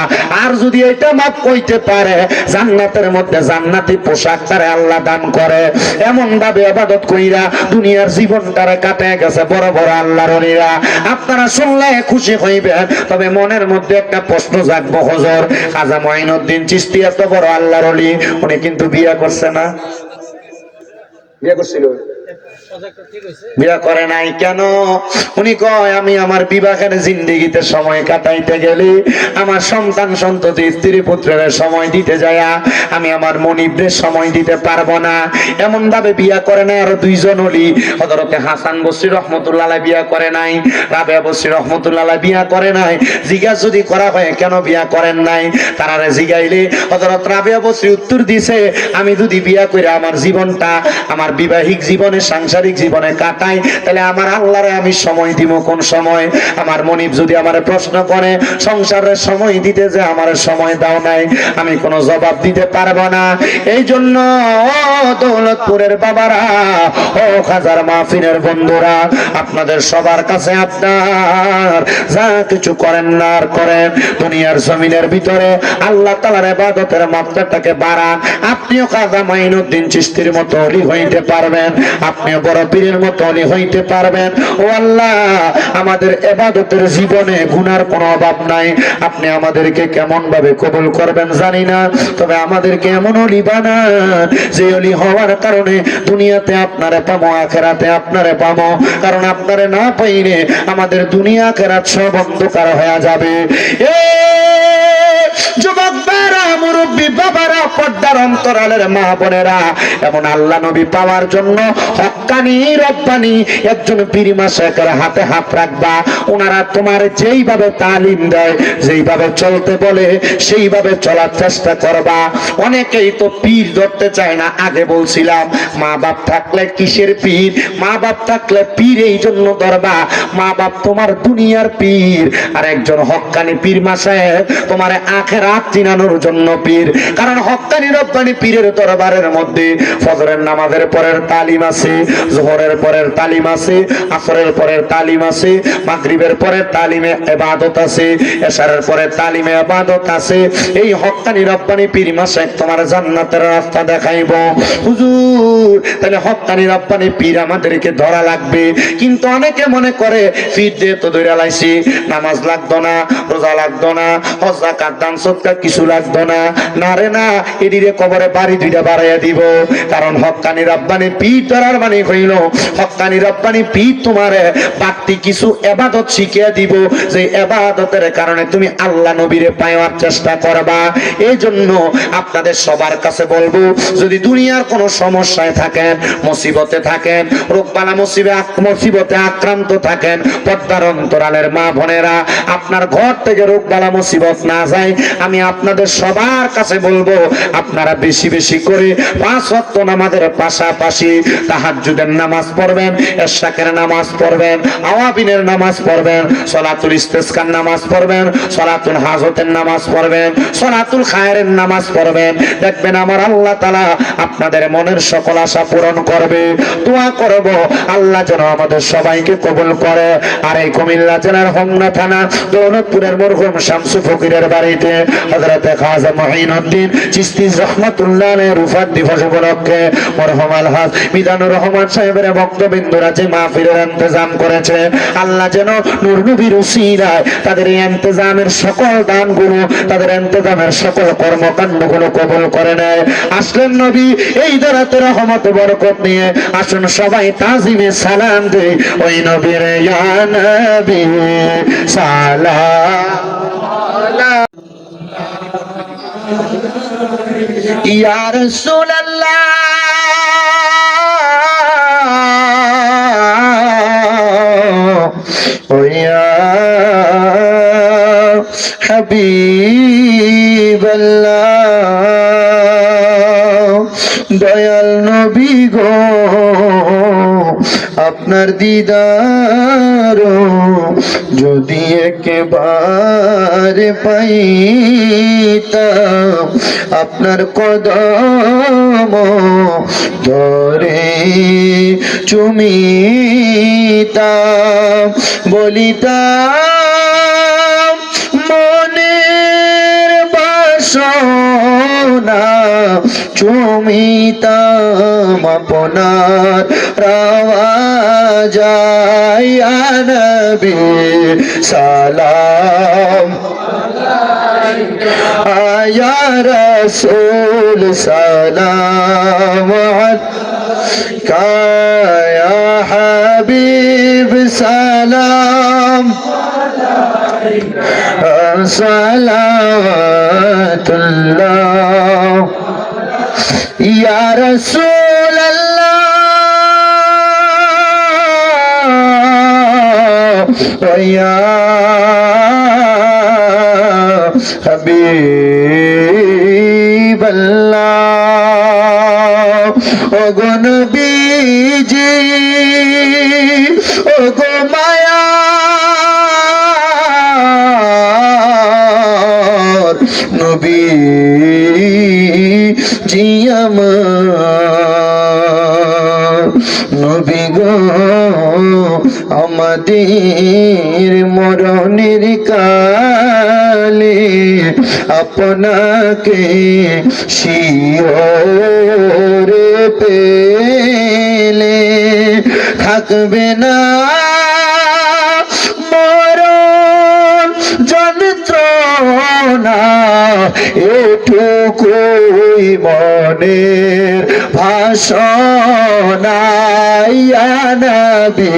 আর যদি এটা মাফ কইতে পারে জান্নাতের মধ্যে জান্নাতি পোশাক তারে আল্লাহ দান করে। এমন ভাবে ইবাদত কইরা দুনিয়ার জীবনটারে কাটায় গেছে বড় বড় আল্লাহর ওলিরা। আপনারা শুনলে খুশি হইবেন, তবে মনের মধ্যে একটা প্রশ্ন জাগবো, হুজুর খাজা মঈনুদ্দিন চিশতি এত বড় আল্লাহর ওলি, উনি কিন্তু বিয়ে করছে না? বিয়ে করছিল?
প্রজেক্টর ঠিক হইছে
বিয়া করে নাই কেন? উনি কয় আমি আমার বিবাহের জিন্দেগিতে সময় কাটাইতে গেলে আমার সন্তান সন্ততি স্ত্রী পুত্রের সময় দিতে যায় আমি আমার মনিবদের সময় দিতে পারবো না। এমন ভাবে বিয়া করে নাই। আরো দুইজন হলি হযরতে হাসান বসরি রহমতুল্লাহ আলাইহি বিয়া করে নাই, রাবেয়া বসরি রহমতুল্লাহ আলাইহি বিয়া করে নাই। জিজ্ঞাসা যদি করা হয় কেন বিয়া করেন নাই, তারারে জিগাইলে হযরত রাবেয়া বসরি উত্তর দিছে, আমি যদি বিয়া করে আমার জীবনটা আমার বিবাহিক জীবনে সাংসারিক জীবনে কাটাই তাহলে আমার আল্লাহরে আমি সময় দিব কোন সময়? আমার মনিব যদি আমার প্রশ্ন করে সংসারের সময় দিতে যে আমার সময় দাও নাই, আমি কোনো জবাব দিতে পারবো না। এই জন্য দৌলতপুরের বাবারা, ও খাজার মাহফিলের বন্ধুরা, আপনাদের সবার কাছে আপনার যা কিছু করেন না আর করেন, দুনিয়ার জমিনের ভিতরে আল্লাহ তাআলার ইবাদতের মাত্রাটাকে বাড়ান। আপনিও খাজা মাইনুদ্দিন চিশতির মতো ওলি হইতে পারবেন, আপনিও বড় পীরের মতো ওলি হইতে পারবেন। ও আল্লাহ, আমাদের ইবাদতের জীবনে গুনার কোনো অভাব নাই। আপনি আমাদেরকে কেমন ভাবে কবুল করবেন জানি না, তবে আমাদেরকে এমন ওলি বানান যে ওলি হওয়ার কারণে দুনিয়াতে আপনারে পাবো, আখিরাতে আপনারে পাবো। কারণ আপনারে না পাইলে আমাদের দুনিয়া আখিরাত সব অন্ধকার হয়ে যাবে। যুবক বারা, মুরব্বী বাবারা, পর্দার অন্তরালের মা বোনেরা, এমন আল্লাহ নবী পাওয়ার জন্য হক্কানি রব্বানি একজন পীর মাশায়েখের হাতে হাত রাখবা। ওনারা তোমার যেইভাবে তালিম দেয়, যেইভাবে চলতে বলে সেইভাবে চলার চেষ্টা করবা। অনেকেই তো পীর ধরতে চায় না। আগে বলছিলাম মা বাপ থাকলে কিসের পীর? মা বাপ থাকলে পীর এই জন্য ধরবা, মা বাপ তোমার দুনিয়ার পীর, আর একজন হক্কানি পীর মাশায়েখ তোমার আখিরাত চিনানোর জন্য পীর। কারণ হক্কানি রব্বানি পীরের দরবারের মধ্যে ফজরের নামাজের পরের তালিম আছে, যোহরের পরের তালিম আছে, আসরের পরের তালিম আছে, মাগরিবের পরের তালিমে ইবাদত আছে, এশারের পরের তালিমে ইবাদত আছে। এই হক্কানি রব্বানি পীর মাশায়েখ তোমার জান্নাতের রাস্তা দেখাইবো। হুজুর, তাহলে হক্কানি রব্বানি পীর আমাদেরকে ধরা লাগবে। কিন্তু অনেকে মনে করে পীর দিয়ে তো ধরে লাইছি, নামাজ লাগতো না, রোজা লাগতো না, হজ যাকাত দান সদকা কিছু লাগতো না। না রে না, এদিকে কবরে বাড়ি দুইটা বাড়াইয়া দিব। কারণ হক্কানি রব্বানি পীর ধরার মানে হইল হক্কানি রব্বানি পীর তোমারে বাড়তি কিছু ইবাদত শিখিয়ে দিব, যে ইবাদতের কারণে তুমি আল্লাহ নবীরে পাওয়ার চেষ্টা করবা। এই জন্য আপনাদের সবার কাছে বলবো, যদি দুনিয়ার কোনো সমস্যায় থাকেন, মুসিবতে থাকেন, রোগবালা মুসিবতে আক্রান্ত থাকেন, পর্দার অন্তরালের মা বোনেরা, আপনার ঘর থেকে রোগবালা মুসিবত না যায়, আমি আপনাদের সবার কাছে বলবো আপনারা বেশি বেশি করে 5 ওয়াক্ত নামাজের পাশাপাশি তাহাজ্জুদের নামাজ পড়বেন, ইশরাকের নামাজ পড়বেন, আওয়াবিনের নামাজ পড়বেন, সলাতুল ইস্তিসকার নামাজ পড়বেন, সলাতুল হাজতের নামাজ পড়বেন, সলাতুল খায়রের নামাজ পড়বেন। দেখবেন আমার আল্লাহ তাআলা আপনাদের মনের সকল আশা পূরণ করবে। দোয়া করব আল্লাহ যেন আমাদের সবাইকে কবুল করে। আর এই কুমিল্লা জেলার হোমনা থানা দৌলতপুরের মরহুম শামসু ফকিরের বাড়িতে হযরত খাজা মুঈনুদ্দিন চিশতি রাহমাতুল্লাহ আলাইহি রুফাত দিবস উপলক্ষে মরহুম আলহাজ মিজানুর রহমান সাহেবের বক্তবিন্দুরা যে মাহফিলের ইন্তজাম করেছে, আল্লাহ যেন নূর নবীর উসিলায় তাদের এই ইন্তজামের সকল দানগুলো, তাদের ইন্তজামের সকল কর্মকাণ্ডগুলো কবুল করে নেয়। আসলেন নবী এই দারাতে রহমত বরকত নিয়ে, আসুন সবাই তাজিমে সালাম দেই ওই নবীর, ইয়া নবী সালাম ইয়া রাসূলুল্লাহ, ও ইয়া হাবিবাল্লাহ, দয়াল নবী গো আপনার দিদার যদি একেবারে পাইতাম, আপনার কদম ধরে চুমিতাম, বলিতাম মনের বাসনা, চুমিতাম আপনার রাওয়াজায়, ইয়া নবী সালাম আলাইকা, ইয়া রাসূল সালাম আলাইকা। কায়া হাবিব সালাম সালাওয়াতুল্লাহ ইয়া রাসূলাল্লাহ ওয়া ইয়া হাবিবাল্লাহ ওগো নবীজি ওগো মায়ার নবী জি আমার নবী গো আমাদের মরণের কালে আপনাকে শিহরে পেলে থাকবে না মরণ যন্ত্রণা এটুকুই মনের ভাষণা ইয়া নবী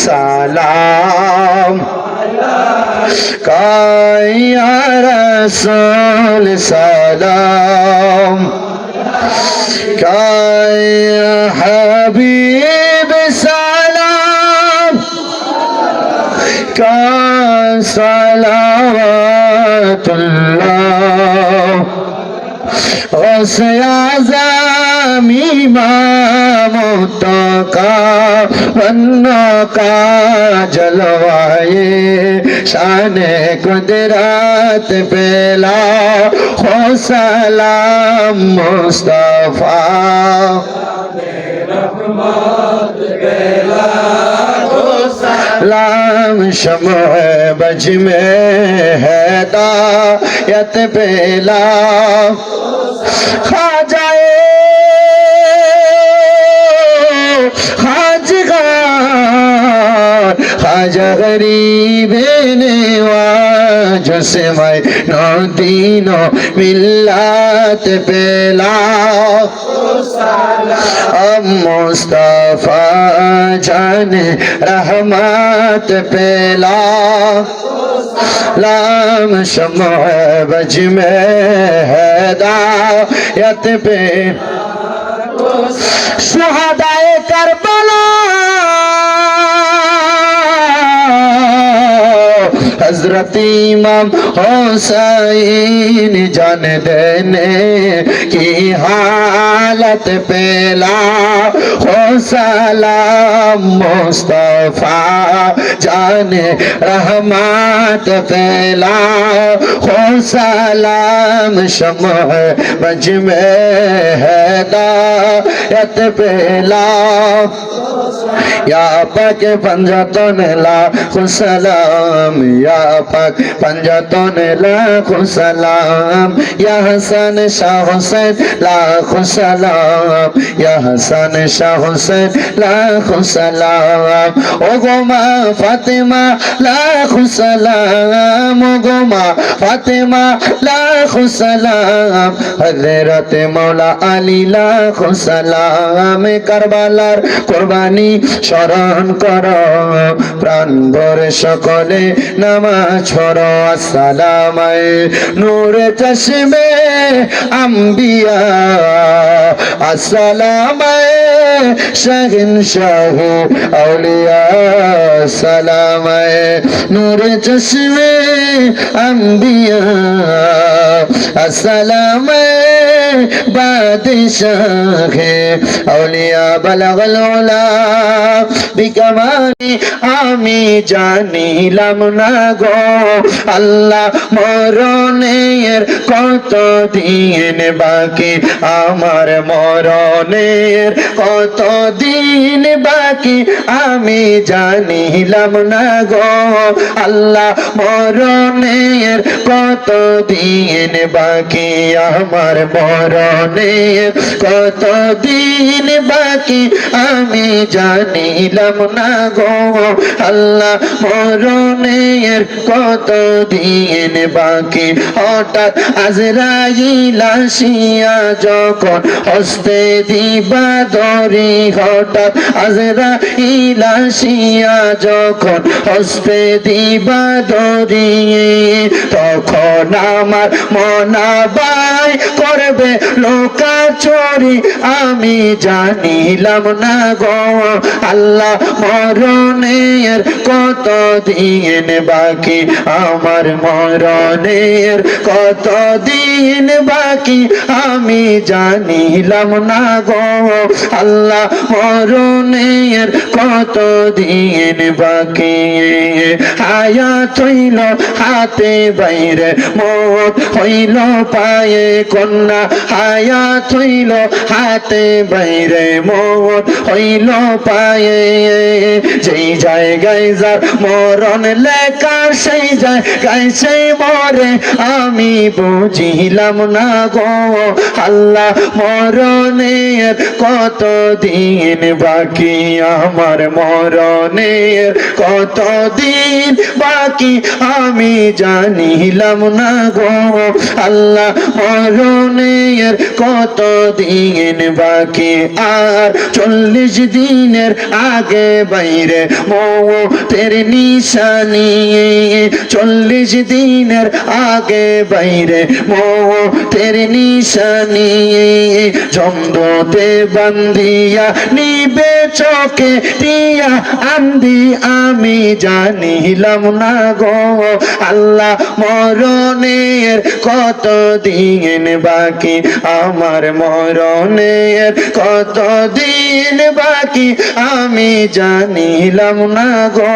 সালাম কায়া রাসূল সালাম কায়া হাবিব সালাম কা সালাওয়াতুল্লাহ গৌসে আযম ইমাম মুত্তাকা वन्नका जलवाए शान कुदरत पेला हो सलाम मुस्तफा सलाम शम्अ बज में हिदायत पेला खा जाए खाजा गरीब नवाज से मैं नदीनो मिल्लत पेला अब मुस्तफा जान रहमत पेला लाम शम्अ बज में हिदायत पे शुहदाए करबला हजरत इमाम हुसैन जान देने की हालत पेला हो सलाम मुस्तफा जान रहमत पेला हो सलाम शम्अ बज में हिदायत पेला या पाक पंजातन लाखों सलाम या पाक पंजातन लाखों सलाम या हसन शाह हुसैन लाखों सलाम या हसन शाह हुसैन लाखों सलाम ओ गोमा फातिमा लाखों सलाम ओ गोमा फातिमा लाखों सलाम हजरत मौला अली लाखों सलाम करबलार कुर्बानी স্মরণ করো প্রাণ ভরে সকলে নামাজ পড়ো আসসালামে নূরে চশমে আম্বিয়া আসসালামে শাহিনশাহ আউলিয়া আসসালামে নূরে চশমে আম্বিয়া আসসালামে বাদশাহ আউলিয়া বালাগাল উলা বিকামালি আমি জানিলাম না গো আল্লাহ মরণের কত দিন বাকি আমার মরণের কত কত দিন বাকি আমি জানিলাম না গো আল্লাহ মরণের কত দিন বাকি আমার মরণের কত দিন বাকি আমি জানিলাম না গো আল্লাহ মরণের কত দিন বাকি হঠাৎ আজরাইল আসিয়া যখন হস্তে দিবা ধরি হঠাৎ আজরাইল আসিয়া যখন হস্তে দিবা ধরি তখন আমার মনাবাই করবে লোকাচুরি আমি জানিলাম না গো আল্লাহ মরণের কত দিন বাকি আমার মরণের কত দিন বাকি আমি জানিলাম না গো আল্লাহ মরণের কত দিন বাকি হায়াত হইল হাতে বাইরে মত হইল পায়ে কন্যা হায়াত হইল হাতে বাইরে মত হইল পায়ে যেই জায়গায় যার মরণ লেখা সেই জায়গায় সেই মরে আমি বুঝিলাম না গো আল্লাহ মরণের কত দিন বাকি আমার মরণের কত দিন বাকি আমি জানিলাম না গো আল্লাহ মরণের কত দিন বাকি আর 40 দিনের আগে বাইরে মৌতের নিশানি 40 দিনের আগে বাইরে মৌতের নিশানি জমদতে বান্দিয়া নিবে চোখে দিয়া আন্দি আমি জানিলাম না গো আল্লাহ মরণের কত দিন বাকি আমার মরণের কত দিন বাকি আমি জানিলাম না গো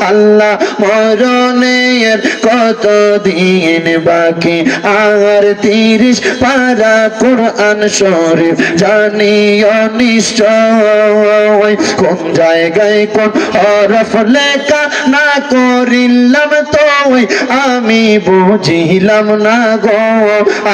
আল্লাহ মরণের কত দিন বাকি আর 30 পারা কোরআন শরীফ জানিও নিশ্চয় কোন জায়গায় কোন হরফ লেখা না করিলাম তো আমি বুঝিলাম না গো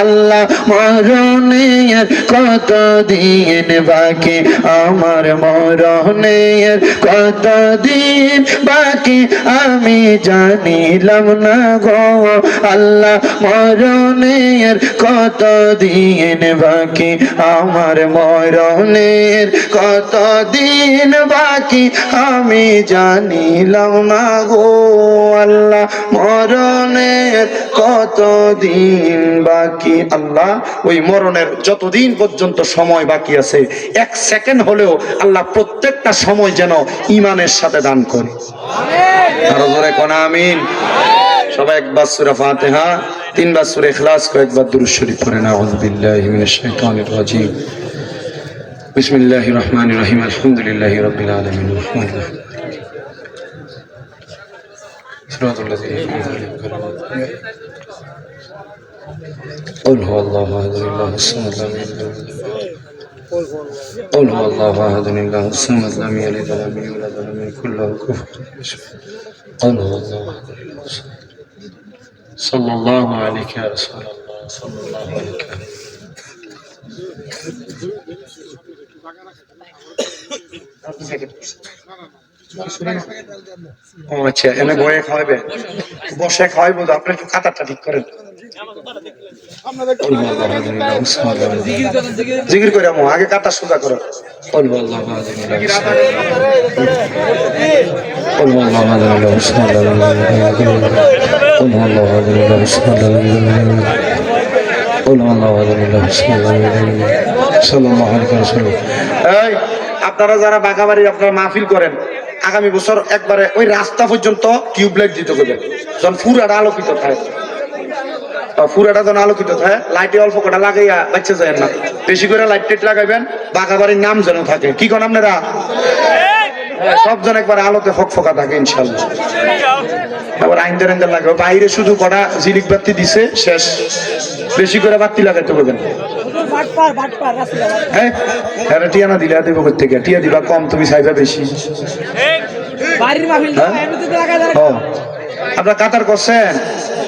আল্লাহ মরণের কত দিন বাকি আমার মরণের কত দিন বাকি আমি জানিলাম না গো আল্লাহ মরণের কত দিন বাকি আমার মরণের কত দিন বাকি আমি জানিলাম না গো আল্লাহ মরণের কত দিন বাকি আল্লাহ ওই মরণের যতদিন পর্যন্ত সময় বাকি আছে 1 সেকেন্ড হলেও আল্লাহ প্রত্যেকটা সময় যেন ঈমানের সাথে দান করে আরো জোরে কোন আমিন সবাই একবার সূরা ফাতিহা 3 বার সূরা ইখলাস কয়েকবার দুরূদ শরীফ পড়েন আউযু বিল্লাহি মিনাশ শাইতানির রাজীম বিসমিল্লাহির রহমানির রহিম আলহামদুলিল্লাহি রাব্বিল আলামিন রহমানির রহিম صراط الذين أنعمت عليهم قل هو الله أحد الله الصمد لم يلد قل هو الله أحد الله الصمد لم يلد ولم يولد ولم يكن له كفوا أحد قل هو الله أحد الله الصمد صلى الله عليك يا رسول الله صلى الله عليك ও আচ্ছা এনে বয়ে খাওয়াবে বসে খাওয়াইবো আপনি একটু কাতারটা ঠিক করেন জিকির করে আমো আগে কাতার সোজা করো আপনারা যারা বাগাবাড়ি আপনারা মাহফিল করেন আগামী বছর একবারে ওই রাস্তা পর্যন্ত টিউবলাইট দিতে হবে যখন পুরাটা আলোকিত থাকে পুরাটা যখন আলোকিত থাকে লাইটে অল্প কটা লাগাইয়া বাচ্চা যায় না বেশি করে লাইট টাইট লাগাইবেন বাগাবাড়ির নাম যেন থাকে কি কোন আপনারা সবজন একবার আলোতে ফকফকা থাকে ইনশাল্লাহ আবার আইন্দার আইন্দার লাগবে বাইরে শুধু কটা ঝিলিক বাতি দিছে শেষ বেশি করে বাতি লাগাইতে হবে
বাটপার রাসূল
হ্যাঁ এরা টিয়া না দিলে দেবো থেকে টিয়া দিবা কম তুমি চাইবা বেশি
বাড়ির মাহফিল
হ্যাঁ?
এমনিতে তো লাগা যায়
ও আপনার কাতার করছেন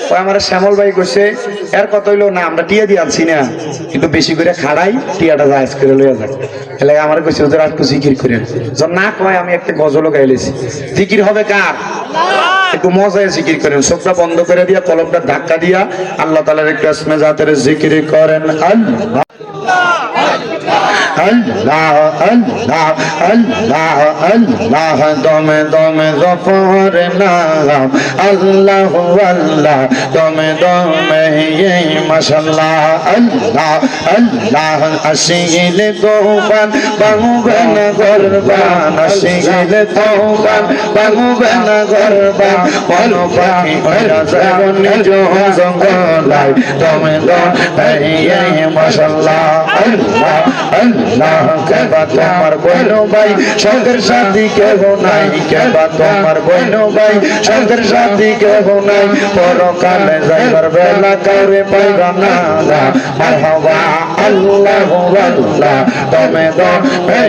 ওই আমার শ্যামল ভাই কইছে এর কত হইলো না আমরা টিয়া দিয়ে আনছি না একটু বেশি করে খাড়াই টিয়াটা জায়েজ করে লইয়া যাক এলে আমার কইছে ওদের আর একটু জিকির করেন যখন না কয় আমি একটা গজল গাইলেছি জিকির হবে কার একটু মজায় জিকির করেন চোখটা বন্ধ করে দিয়া কলমটা ধাক্কা দিয়া আল্লাহ তাআলার একটু আসমে জাতের জিকির করেন আল্লাহ আল্লাহ আল্লাহ আল্লাহ আল্লাহ দমে দমে গফর নাম আল্লাহ আল্লাহ দমে দমে মাশাআল্লাহ আল্লাহ আল্লাহ আসিলে তোবান বাহুবেন গরবান আসিলে তোবান বাহুবেন গরবান বল পাখি ওরা জীবন নিজ জঙ্গলায় দমে দমে মাশাআল্লাহ আল্লাহ আল্লাহ কেবা তোমার বইনো ভাই সঙ্গের সাথী কেহ নাই কেবা তোমার বইনো ভাই সঙ্গের সাথী কেহ নাই পরকালে যাইবার বেলা কাউরে পাইবা না মারহাবা আল্লাহ আল্লাহ দমে দমে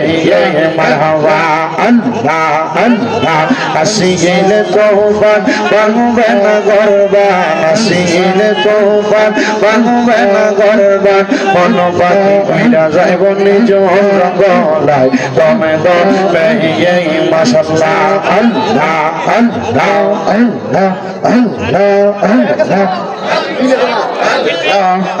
মারহাবা আল্লাহ আল্লাহ আসি গেলে তোবান বাহুবে না গরবান আসি গেলে তোবান বাহুবে না গরবান মন পাখি কইরা যাইব নিজ রঙ্গলায় দমে দমে মাশাআল্লাহ আল্লাহ আল্লাহ আল্লাহ আল্লাহ আল্লাহ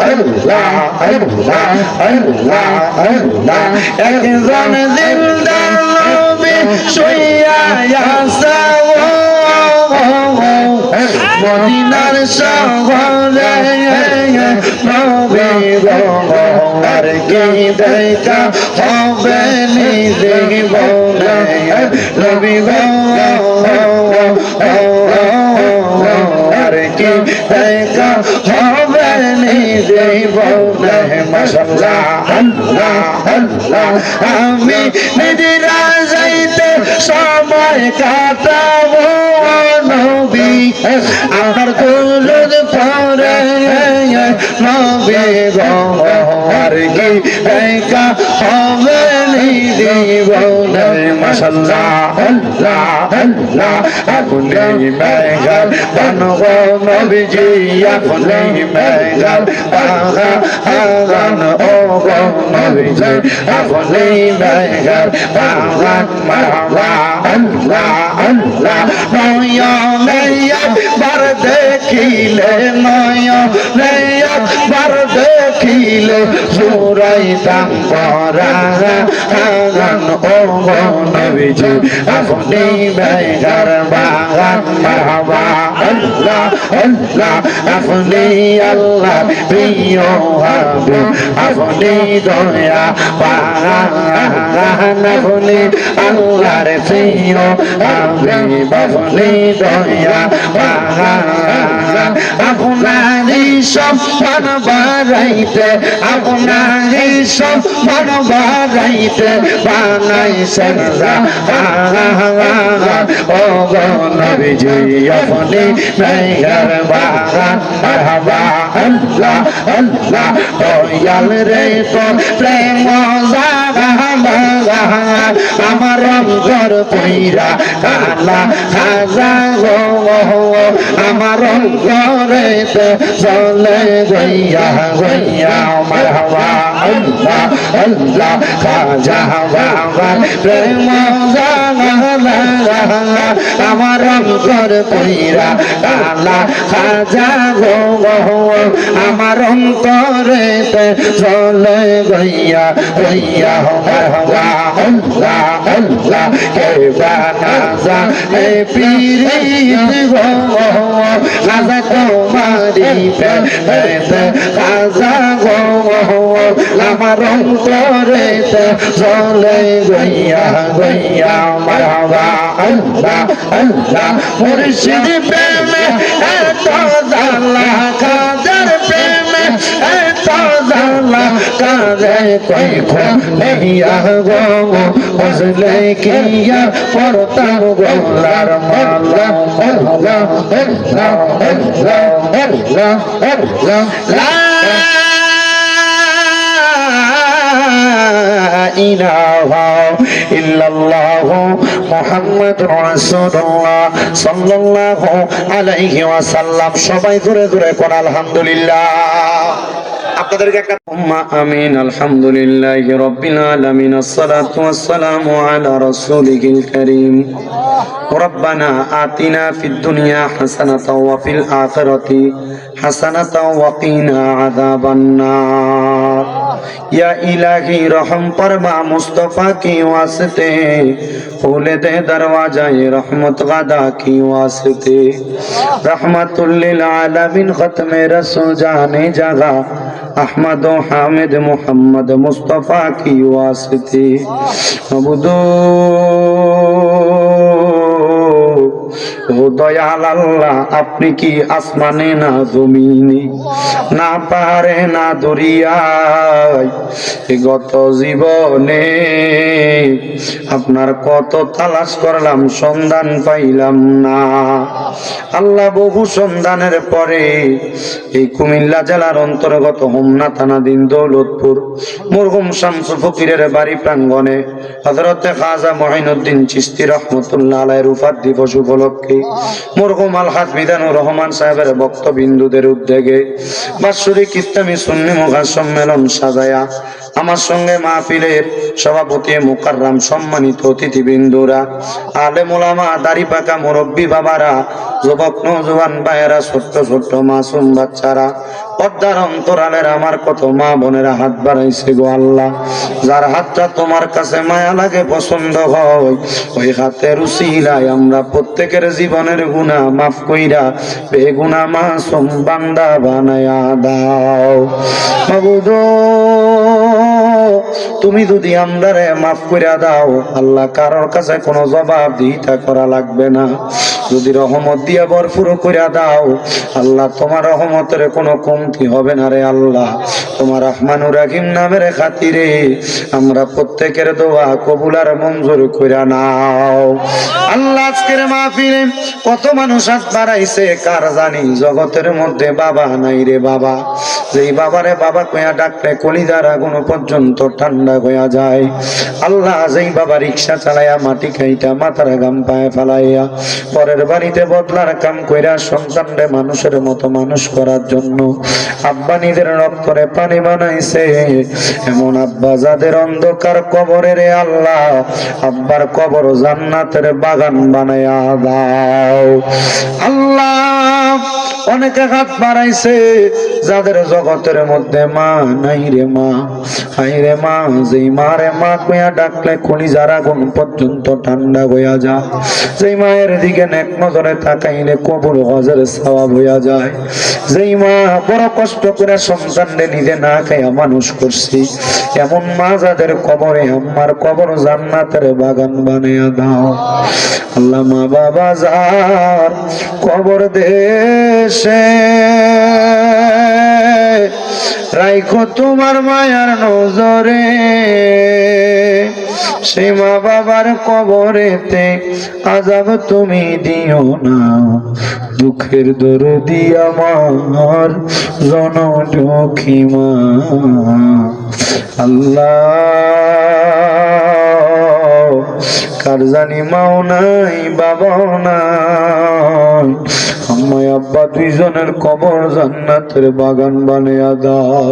আল্লাহ আল্লাহ আল্লাহ আল্লাহ একজন জিন্দা নবী শুইয়া আছে মদিনার শহরে নবী গো আর কি দেখা হবে নিজে বলে নবী গো আর কি দেখা হবে নিজে বলে মাশাআল্লাহ আল্লাহ আল্লাহ আমি নিজেরা যাইতে সময় কাটাবো নবী আমার দুলুদ পরে নবী গো আর কি দেখা হবে নিজে বলে মাশাআল্লাহ আল্লাহ আল্লাহ আপনি মেঘার বানগো নবীজি আপনি মেঘার বাগান ও গো নবীজি আপনি মেঘার বাগান মারহাবা আল্লাহ আল্লাহ নয়নে একবার দেখিলে নয়নে একবার দেখিলে জুড়াইতাম পরাগান ও গো নবীজি আপনি মেঘার বাগান মারহাবা আল্লাহ আল্লাহ আপনি আল্লাহ প্রিয় হাবিব আপনি দয়া পান আপনি আল্লাহর প্রিয় হাবিব আপনি দয়া পান আপনারই সম্মান বাড়াইতে আপনারই সম্মান বাড়াইতে বানাইছেন ও গো নবীজি আপনি মেঘের বাগান মারহাবা আল্লাহ আল্লাহ দয়াল রে তো প্রেম আমার অন্তর পইরা কালা খাজা গো আমার অন্তরেতে চলে গইয়া গইয়া মারহাবা আল্লাহ আল্লাহ খাজা বাবা প্রেম আমার অন্তর পইরা কালা খাজা গো আমার অন্তরেতে চলে গইয়া গইয়া মারহাবা আল্লাহ আল্লাহ কে বানাজা এ পীরিত গো খাজা তোমারি পেতে খাজা গো আমার অন্তরেতে চলে গইয়া গইয়া মারহাবা আল্লাহ আল্লাহ মুর্শিদ প্রেমে এত জালা খাজার প্রেমে এত জালা কারে কই খো নেহিয়া গো বুঝলে কিয়া পড়তাম গোলার মালা আল্লাহ আল্লাহ আল্লাহ আল্লাহ আল্লাহ লা ইলাহা ইল্লাল্লাহ মুহাম্মাদুর রাসূলুল্লাহ সাল্লাল্লাহু আলাইহি ওয়াসাল্লাম। সবাই জোরে জোরে কোন আলহামদুলিল্লাহ। আপনাদেরকে একটা উম্মা আমিন। আলহামদুলিল্লাহি রাব্বিল আলামিন। আসসালাতু ওয়াসসালামু আলা রাসূলিল কারীম। রব্বানা আতিনা ফিদ দুনিয়া হাসানাতাও ওয়া ফিল আখিরাতি হাসানাতাও ওয়া কিনা আযাবান নার। या इलाही रहम फरमा मुस्तफा की वास्ते, खोले दे दरवाजा ये रहमत गदा की वास्ते। रहमतुल लिल आलमीन खत्मे रसूल जाने जगह अहमद हामिद मोहम्मद मुस्तफा की वास्ते। अबुदो ও দয়াল আল্লাহ, আপনি কি আসমানে না জমিনে, না পাহাড়ে না দরিয়ায়, গত জীবনে আপনার কত তালাশ করলাম সন্ধান পাইলাম না। আল্লাহ বহু সন্ধানের পরে এই কুমিল্লা জেলার অন্তর্গত হোমনা থানাধীন দৌলতপুর মরহুম শামসু ফকিরের বাড়ি প্রাঙ্গণে হযরতে খাজা মঈনুদ্দিন চিশতি রহমাতুল্লাহ আলাইহির উফাত দিবস উপলক্ষে মরহুম আলহাজ মিজানুর রহমান সাহেবের বক্তবিন্দুদের উদ্যোগে বাৎসরিক ইসলামী সুন্নি মুখা সম্মেলন সাজায়া আমার সঙ্গে মাহফিলের সভাপতি মুকাররম সম্মানিত অতিথিবৃন্দরা, আলেম ওলামা, দাড়ি পাকা মুরব্বী বাবারা, যুবক নওজোয়ান ভাইয়েরা, ছোট্ট ছোট্ট মাসুম বাচ্চারা, পর্দার অন্তরালের আমার কত মা বোনেরা হাত বাড়াইছে গো আল্লাহ। যার হাতটা তোমার কাছে মায়া লাগে, পছন্দ হয়, ওই হাতের উসিলায় আমরা প্রত্যেকের জীবনের গুনাহ মাফ কইরা বেগুনা মাসুম বান্দা বানায়া দাও। মাবুদ তুমি যদি আমরারে মাফ কইরা দাও আল্লাহ, কারোর কাছে কোনো জবাব দিতে করা লাগবে না। যদি রহমত দিয়া ভরপুর কইরা দাও আল্লাহ, তোমার রহমতের কোনো কমতি হবে না রে আল্লাহ। তোমার রহমানুর রহিম নামের খাতিরে আমরা প্রত্যেকের দোয়া কবুল আর মঞ্জুর কইরা নাও আল্লাহ। আজকের মাহফিলে কত মানুষ হাত বাড়াইছে, কার জানি জগতের মধ্যে বাবা নাই রে বাবা। যেই বাবারে বাবা কইয়া ডাকলে কলিজার আগুন পর্যন্ত ঠান্ডা হইয়া যায়। আল্লাহ, যেই বাবা রিক্সা চালাইয়া মাটি খাইটা মাথার গাম পায়ে ফেলাইয়া পরের বাড়িতে বদলার কাম কইরা সন্তানরে মানুষের মতো মানুষ করার জন্য আব্বা নিজের রক্তরে পানি বানাইছে, এমন আব্বা যাদের অন্ধকার কবরে রে আল্লাহ, আব্বার কবর জান্নাতের বাগান বানাইয়া দাও আল্লাহ। অনেকে হাত বাড়াইছে যাদের জগতের মধ্যে মা নাই রে মা, হাই রে মা, যেই মা রে মা কইয়া ডাকলে কলিজার আগুন পর্যন্ত ঠান্ডা হইয়া যায়। যেই মায়ের দিকে নেক নজরে তাকাইলে কবুল হজের সওয়াব হইয়া যায়। যেই মা বড় কষ্ট করে সন্তানরে নিজে না খাইয়া মানুষ করছি, এমন মা যাদের কবরে আমার কবর জান্নাতের বাগান বানাইয়া দাও আল্লাহ। মা বাবা যার কবর দেশে রাইখো তোমার মায়ার নজরে, সেই মা বাবার কবরেতে আযাব তুমি দিও না। দুঃখের দরদি আমার জনদুঃখী মা আল্লাহ। কার জানি মাও নাই বাবাও নাই, আম্মাই আব্বা দুইজনের কবর জান্নাতের বাগান বানিয়ে দাও।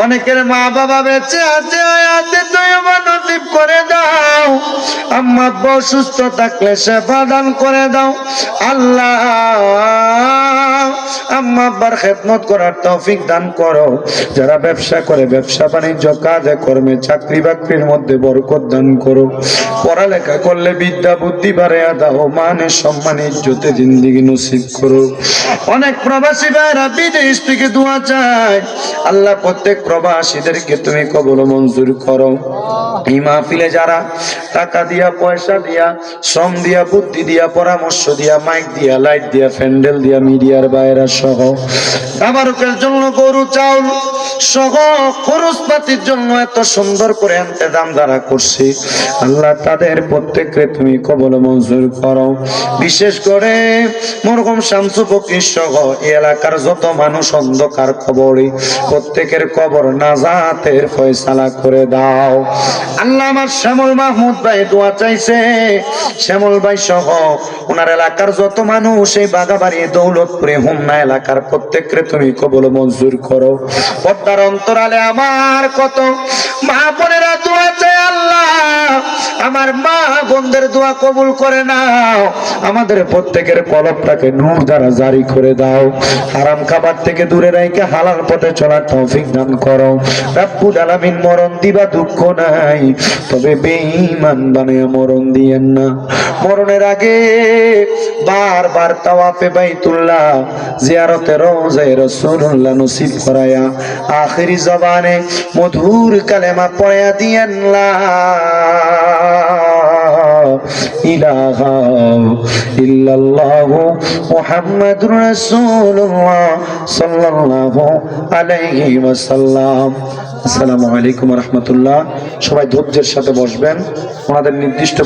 অনেকের মা বাবা বেঁচে আছে, আয়াতে তয়্যিবা নসিব করে দাও। আম্মা আব্বা সুস্থ থাকলে সেবা দান করে দাও আল্লাহ। আম্মা আব্বার খেদমত করার তৌফিক দান করো। যারা ব্যবসা করে, ব্যবসা বাণিজ্য কাজে কর্মে, চাকরি বাকরির মধ্যে বরকত দান করো। পড়ালেখা করলে বিদ্যা বুদ্ধি বাড়াইয়া দাও। মানে সম্মান ইজ্জতে জিন্দেগি নসিব করো। অনেক প্রবাসী ভাইরা বিদেশ থেকে দোয়া চায় আল্লাহ, প্রত্যেক প্রবাসীদেরকে তুমি কবুল মঞ্জুর করো। এই মাহফিলে যারা টাকা দিয়া দিয়া, পয়সা দিয়া, শ্রম দিয়া, বুদ্ধি দিয়া, পরামর্শ দিয়া, মাইক দিয়া, লাইট দিয়া, প্যান্ডেল দিয়া, মিডিয়ার বাইরা সহ তাবারুকের জন্য গরু চাউল সহ খরচপাতির জন্য এত সুন্দর করে ইন্তজাম যারা করছে, আল্লাহ তাদের প্রত্যেককে তুমি কবুল মঞ্জুর করো। বিশেষ করে মরহুম শামসু ফকির সহ এই এলাকার যত মানুষ অন্ধকার কবরে, প্রত্যেকের কবর নাজাতের ফয়সালা করে দাও। আল্লাহ আমার শ্যামল মাহমুদ ভাই দোয়া চাইছে, শ্যামল ভাই সহ ওনার এলাকার যত মানুষ এই বাগাবাড়ি, দৌলতপুরে, হোমনা এলাকার প্রত্যেককে তুমি কবুল মঞ্জুর করো। পর্দার অন্তরালে আমার কত মা বোনেরা দোয়া চায়, আল্লাহ আমার মা বোনদের দোয়া কবুল করে নাও। আমাদের প্রত্যেকের কলবটাকে নূর দ্বারা জারি করে দাও। হারাম খাবার থেকে দূরে রাখে হালাল পথে চলার তৌফিক দান করো। রব্বুল আলামিন মরণ দিবা দুঃখ নাই, তবে বেঈমান বানায়া মরণ দিয়েন না। মরণের আগে বারবার তাওয়াফে বাইতুল্লাহ, জিয়ারতে রওজায়ে রাসূলুল্লাহ নসিব করায়া আখিরি জবানে মধুর কালেমা পড়ায়া দিয়েন লা ইলাহা ইল্লাল্লাহু মুহাম্মাদুর রাসূলুল্লাহ সাল্লাল্লাহু আলাইহি ওয়াসাল্লাম। আসসালামু আলাইকুম ওয়া রাহমাতুল্লাহ। সবাই ধৈর্যের সাথে বসবেন, ওনাদের নির্দিষ্ট